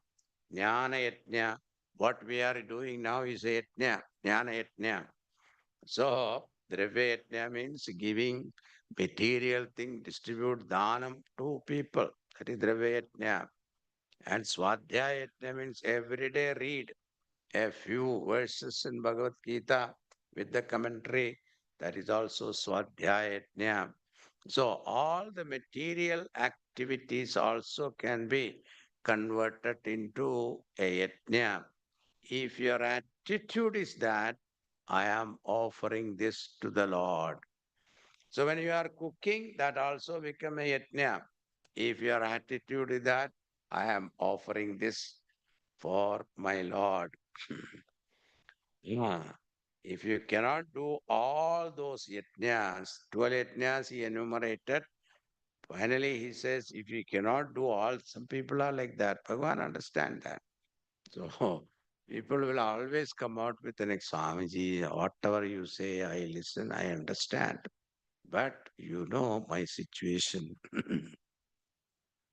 jnana yajna. What we are doing now is a yajna, jnana yajna. So dravya yajna means giving material thing, distribute dhanam to people. That is dravya yajna. And swadhyaya yajna means every day read a few verses in Bhagavad Gita with the commentary. That is also Swadhyaya Yajna. So all the material activities also can be converted into a yajna. If your attitude is that I am offering this to the Lord. So when you are cooking, that also become a yajna. If your attitude is that I am offering this for my Lord. Yeah. If you cannot do all those yajnas, 12 yajnas he enumerated, finally he says, if you cannot do all, some people are like that. Bhagavan understand that. So people will always come out with an Swamiji, whatever you say, I listen, I understand. But you know my situation.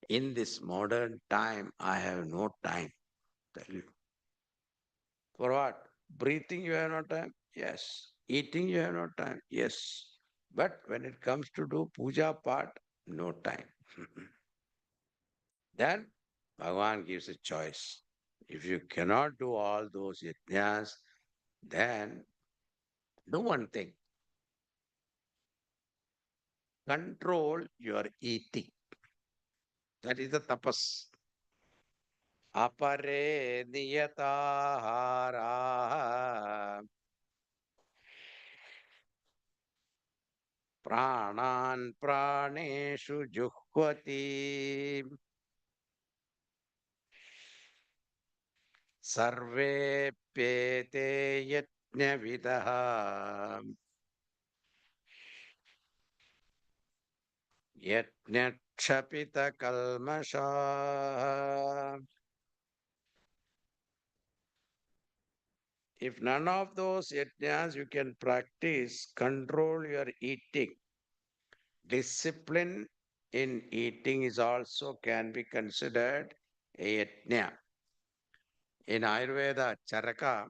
In this modern time, I have no time. Tell you. For what? Breathing, you have no time? Yes. Eating, you have no time? Yes. But when it comes to do puja part, no time. Then Bhagavan gives a choice. If you cannot do all those yajnas, then do one thing. Control your eating. That is the tapas. Apare niyatahara pranan praneshu juhvati सर्वेप्येते यज्ञविदः यज्ञक्षपितकल्मषाः. If none of those yajnas you can practice, control your eating. Discipline in eating is also can be considered a yajna. In Ayurveda, Charaka,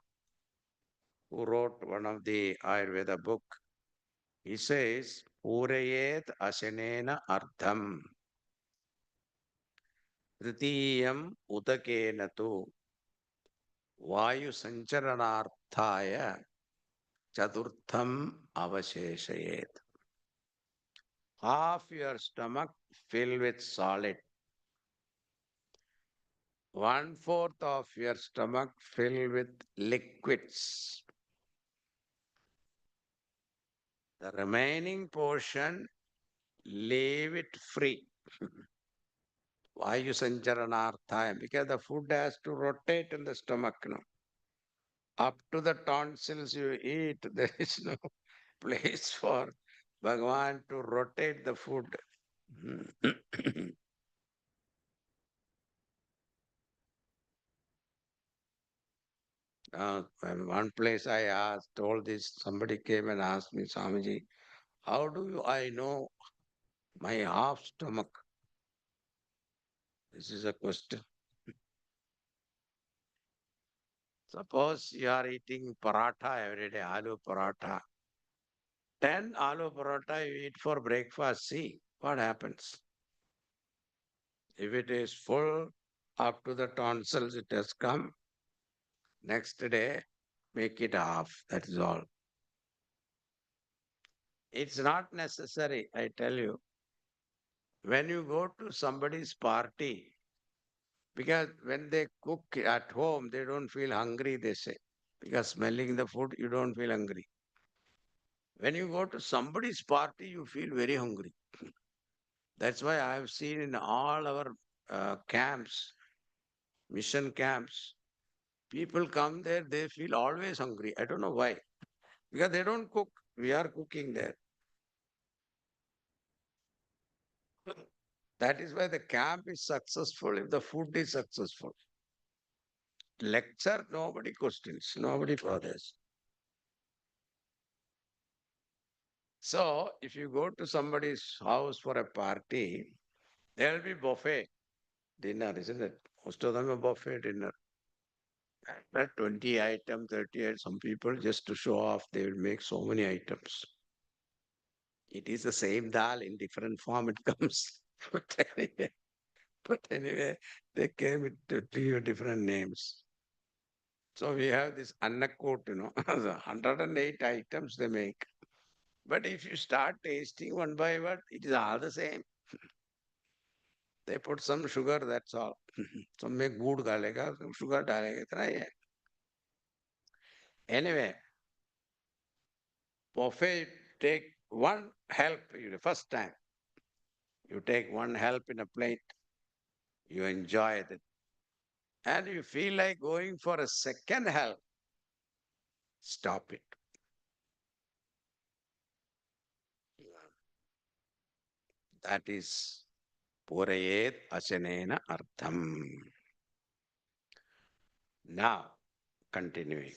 who wrote one of the Ayurveda book, he says, Purayet asanena ardham. तृतीयम् उदकेन तु वायुसञ्चरणार्थाय चतुर्थम् अवशेषयेत्. Half your stomach filled with solid. 1/4 of your stomach filled with liquids. The remaining portion, leave it free. Vayu sancharanarthaya, because the food has to rotate in the stomach. No? Up to the tonsils you eat, there is no place for Bhagavan to rotate the food. When one place I asked, told this, somebody came and asked me, Swamiji, how do I know my half stomach? This is a question. Suppose you are eating paratha every day, aloo paratha. 10 aloo paratha you eat for breakfast. See what happens. If it is full up to the tonsils, it has come. Next day, make it half. That is all. It's not necessary, I tell you. When you go to somebody's party, because when they cook at home, they don't feel hungry, they say. Because smelling the food, you don't feel hungry. When you go to somebody's party, you feel very hungry. That's why I have seen in all our camps, mission camps, people come there, they feel always hungry. I don't know why. Because they don't cook. We are cooking there. That is why the camp is successful if the food is successful. Lecture, nobody questions, nobody bothers. So, if you go to somebody's house for a party, there will be buffet dinner, isn't it? Most of them are buffet dinner. But 20 items, 30 items, some people just to show off, they will make so many items. It is the same dal in different form it comes. But anyway, they came with two different names. So we have this annakot, the 108 items they make. But if you start tasting one by one, it is all the same. They put some sugar, that's all. Some में गुड़ डालेगा, some sugar डालेगा, इतना ही है. Anyway, buffet, take one help, first time. You take one help in a plate, you enjoy it. And you feel like going for a second help, stop it. That is Purayet Achanena Artham. Now, continuing.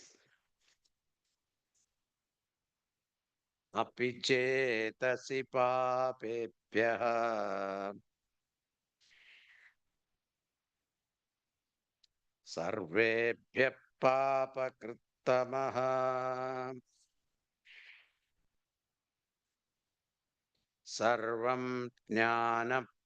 अपि चेतसि पापेभ्यः सर्वेभ्यः पापकृत्तमः सर्वं ज्ञानप्लवेनैव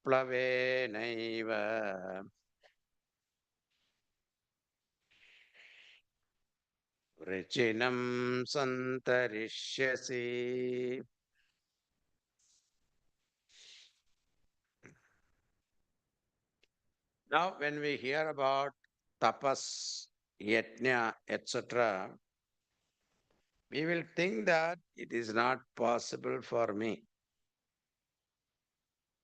वृचिनं सन्तरिष्यसि. Now, when we hear about tapas, yajna, etc., we will think that it is not possible for me.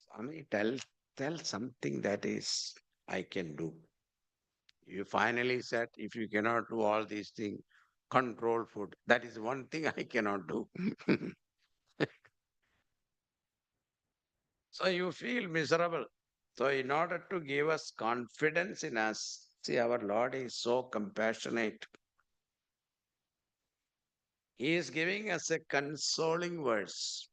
Swami, tell something that is I can do. You finally said, if you cannot do all these things, control food. That is one thing I cannot do. So you feel miserable. So, in order to give us confidence in us, see, our Lord is so compassionate. He is giving us a consoling verse.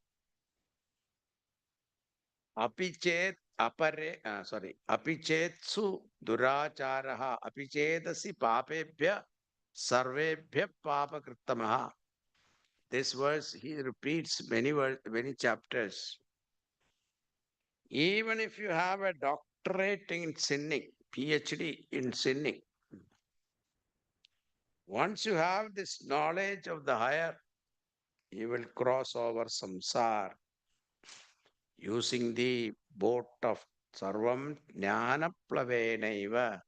Apichet apare, apichetsu duracharaha, apichetasi papebhya sarvebhya papakrittamaha. This verse he repeats many chapters. Even if you have a doctorate in sinning, PhD in sinning, once you have this knowledge of the higher, you will cross over samsara using the boat of sarvam jnana plavenaiva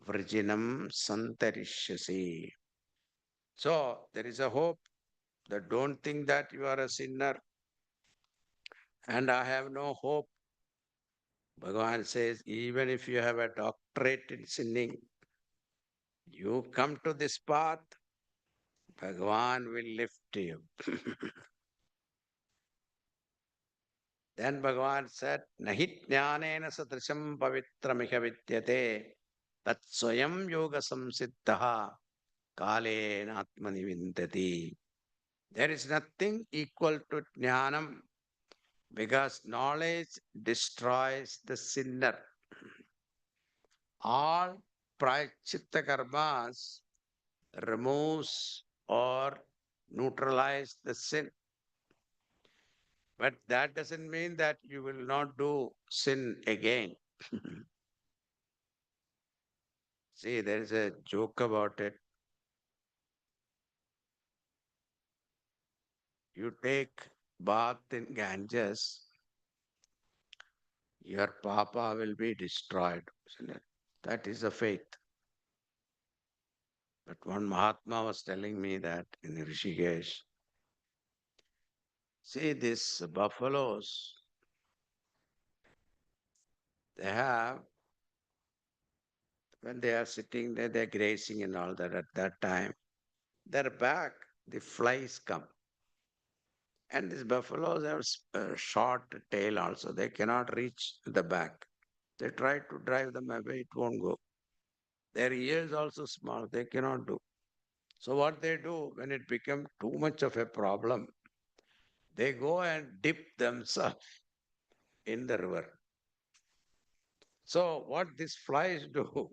virginam santarishyasi. So there is a hope that don't think that you are a sinner and I have no hope. Bhagavan says, even if you have a doctorate in sinning, you come to this path, Bhagavan will lift you. Then Bhagavan said, Nahi jnanena satrisham pavitramiha vidyate tat swayam yoga samsiddhaha kalena atmani vindati. There is nothing equal to jnanam because knowledge destroys the sinner. All praychitta karmas removes or neutralize the sin. But that doesn't mean that you will not do sin again. See, there is a joke about it. You take bath in Ganges, your papa will be destroyed, isn't it? That is a faith. But one Mahatma was telling me that in Rishikesh, see, these buffaloes, they have, when they are sitting there, they're grazing and all that at that time, their back, the flies come. And these buffaloes have a short tail also. They cannot reach the back. They try to drive them away, it won't go. Their ears also small, they cannot do. So what they do when it becomes too much of a problem, they go and dip themselves in the river. So what these flies do,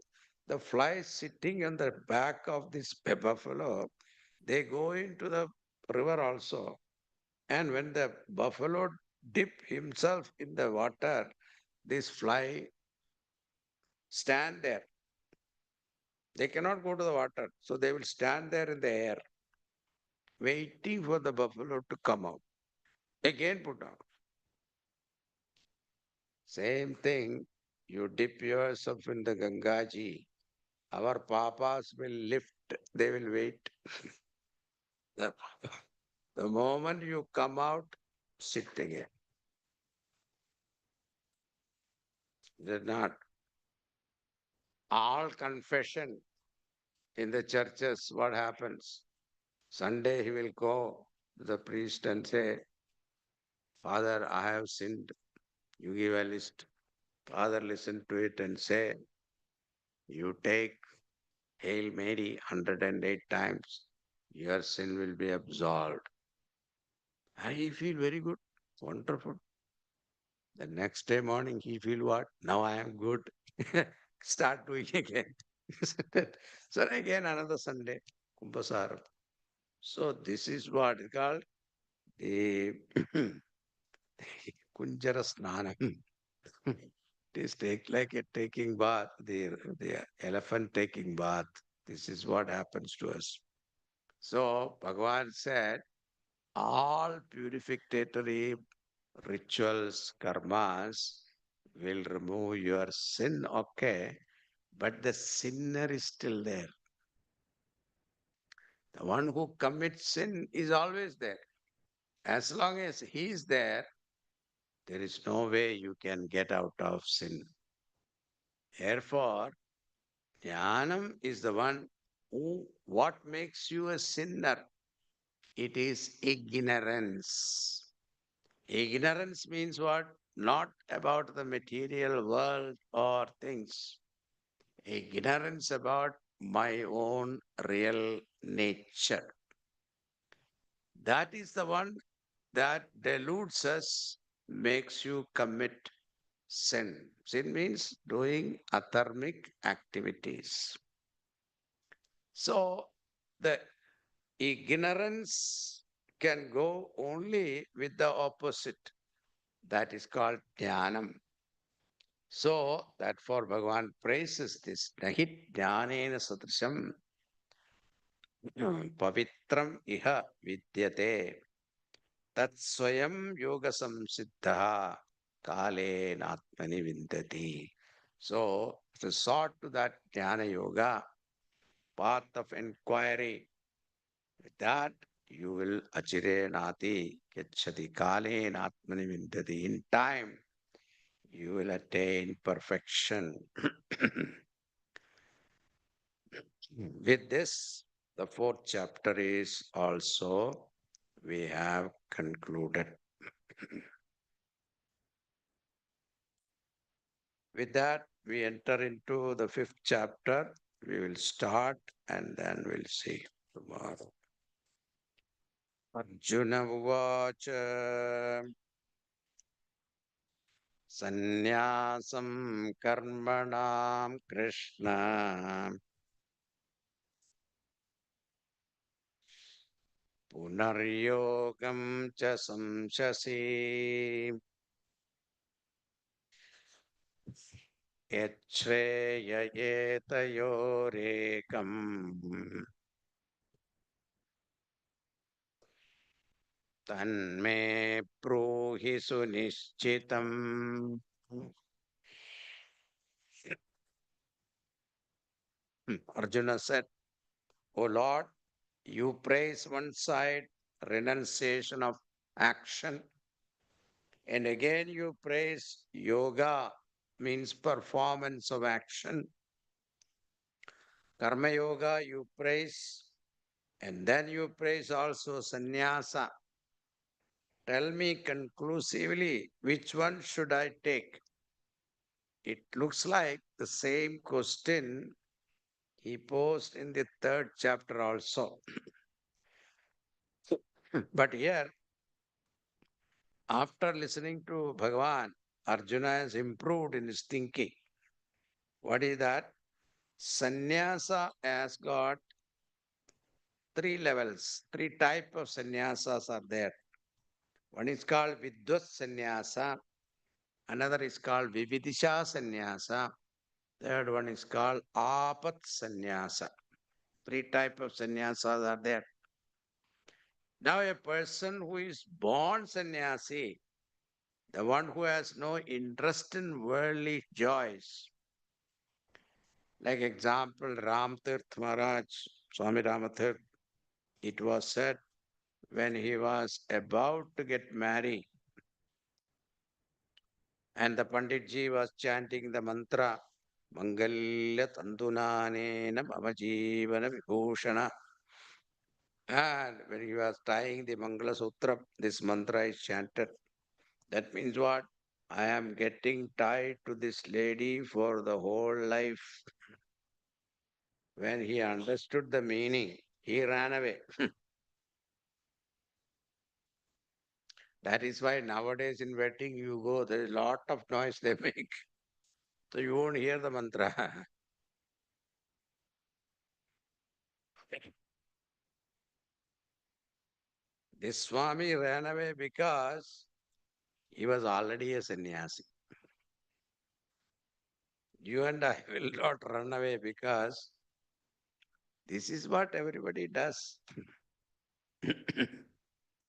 the flies sitting on the back of this buffalo, they go into the river also. And when the buffalo dip himself in the water, this fly stand there. They cannot go to the water. So they will stand there in the air, waiting for the buffalo to come out. Again put out. Same thing, you dip yourself in the Gangaji. Our papas will lift, they will wait. The, the moment you come out, sit again. They're not. All confession in the churches, what happens? Sunday he will go to the priest and say, Father, I have sinned. You give a list. Father listen to it and say, you take Hail Mary 108 times, your sin will be absolved. And he feel very good, wonderful. The next day morning he feel what? Now I am good. Start doing again. So again another Sunday, Kumbhasaram. So this is what is called the Kunjara Snanam. It is like a taking bath, the elephant taking bath. This is what happens to us. So Bhagavan said, all purificatory rituals, karmas will remove your sin, okay, but the sinner is still there. The one who commits sin is always there. As long as he is there, there is no way you can get out of sin. Therefore, Jnanam is the one who, what makes you a sinner? It is ignorance. Ignorance means what? Not about the material world or things. Ignorance about my own real nature. That is the one that deludes us, makes you commit sin. Sin means doing atharmic activities. So the ignorance can go only with the opposite. That is called jnanam. So that for Bhagavan praises this. Nahit jnanena satrisham pavitram iha vidyate. Tat swayam yoga samsiddha kale natmani vindati. So resort to that jnana yoga, path of inquiry. With that, you will achire nati gacchati kale natmani vindati. In time, you will attain perfection. With this, The fourth chapter is also we have concluded. With that, we enter into the fifth chapter. We will start and then we'll see tomorrow. Arjuna Uvacha Sannyasam Karmanam Krishna Punaryogam Cha Samshasi Yachreyaetayorekam Tanme Pruhi Sunishchitam. Arjuna said, O Lord, you praise one side, renunciation of action, and again you praise yoga, means performance of action. Karma yoga you praise, and then you praise also sannyasa. Tell me conclusively, which one should I take? It looks like the same question he posed in the third chapter also. But here, after listening to Bhagavan, Arjuna has improved in his thinking. What is that? Sannyasa has got three levels, three types of sannyasas are there. One is called Vidvat sannyasa, another is called Vividisha sannyasa, third one is called Apat sannyasa. Three types of sannyasas are there. Now a person who is born sannyasi, the one who has no interest in worldly joys, like example Ramtirth Maharaj, Swami Ramatirth, it was said when he was about to get married and the Panditji was chanting the mantra Mangalya Tandunanena Mama Jivana Vibhushana. And when he was tying the Mangala Sutra, this mantra is chanted. That means what? I am getting tied to this lady for the whole life. When he understood the meaning, he ran away. That is why nowadays in wedding you go, there is a lot of noise they make. So you won't hear the mantra. This Swami ran away because he was already a sannyasi. You and I will not run away because this is what everybody does.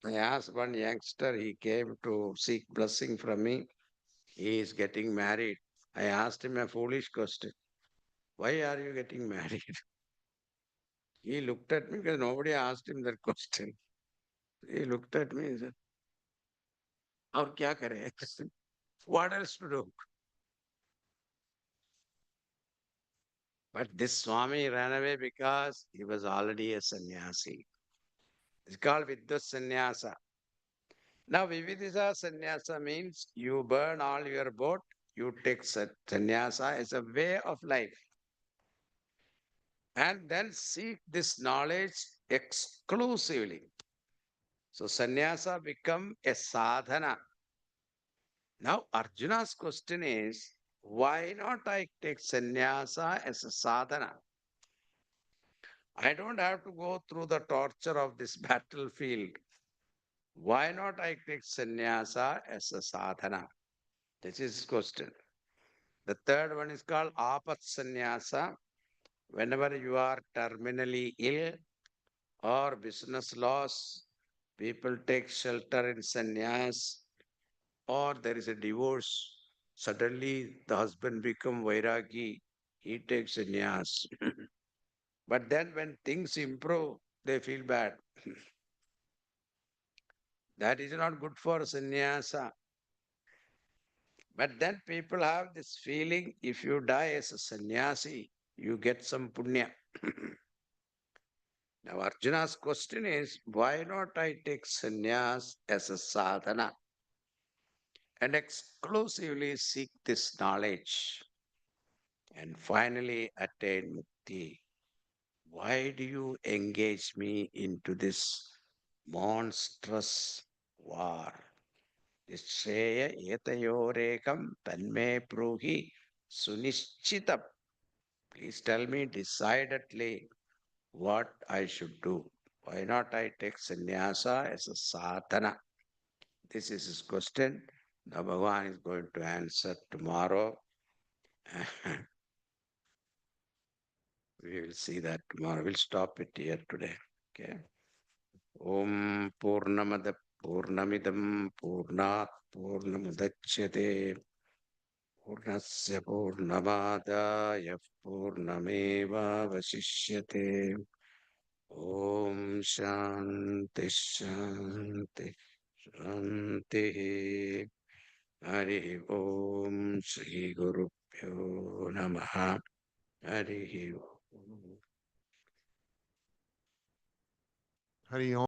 I asked one youngster, he came to seek blessing from me. He is getting married. I asked him a foolish question. Why are you getting married? He looked at me because nobody asked him that question. He looked at me and said, और क्या करें? What else to do? But this Swami ran away because he was already a sannyasi. It's called Vidya Sannyasa. Now, Vividisa Sannyasa means you burn all your boat, you take sannyasa as a way of life, and then seek this knowledge exclusively. So, sannyasa become a sadhana. Now, Arjuna's question is, why not I take sannyasa as a sadhana? I don't have to go through the torture of this battlefield. Why not I take sannyasa as a sadhana? This is question. The third one is called apat sannyasa. Whenever you are terminally ill or business loss, people take shelter in sannyas, or there is a divorce. Suddenly the husband become vairagi, he takes sannyas. But then when things improve, they feel bad. That is not good for sannyasa. But then people have this feeling if you die as a sannyasi, you get some punya. Now, Arjuna's question is, why not I take sannyas as a sadhana and exclusively seek this knowledge and finally attain mukti? Why do you engage me into this monstrous war? Nishchaya etayorekam tanme bruhi sunishchitam. Please tell me decidedly what I should do. Why not I take sannyasa as a sadhana? This is his question. Now Bhagavan is going to answer tomorrow. We will see that tomorrow. We'll stop it here today. Okay. Om Purnamada Purnamidam Purnat Purnamudachyate Purnasya Purnamadaya Purnameva Vasishyate. Om Shanti Shanti Shanti. Hari Om Shri Guru Pyo Namaha. Hari Om. Hari Om.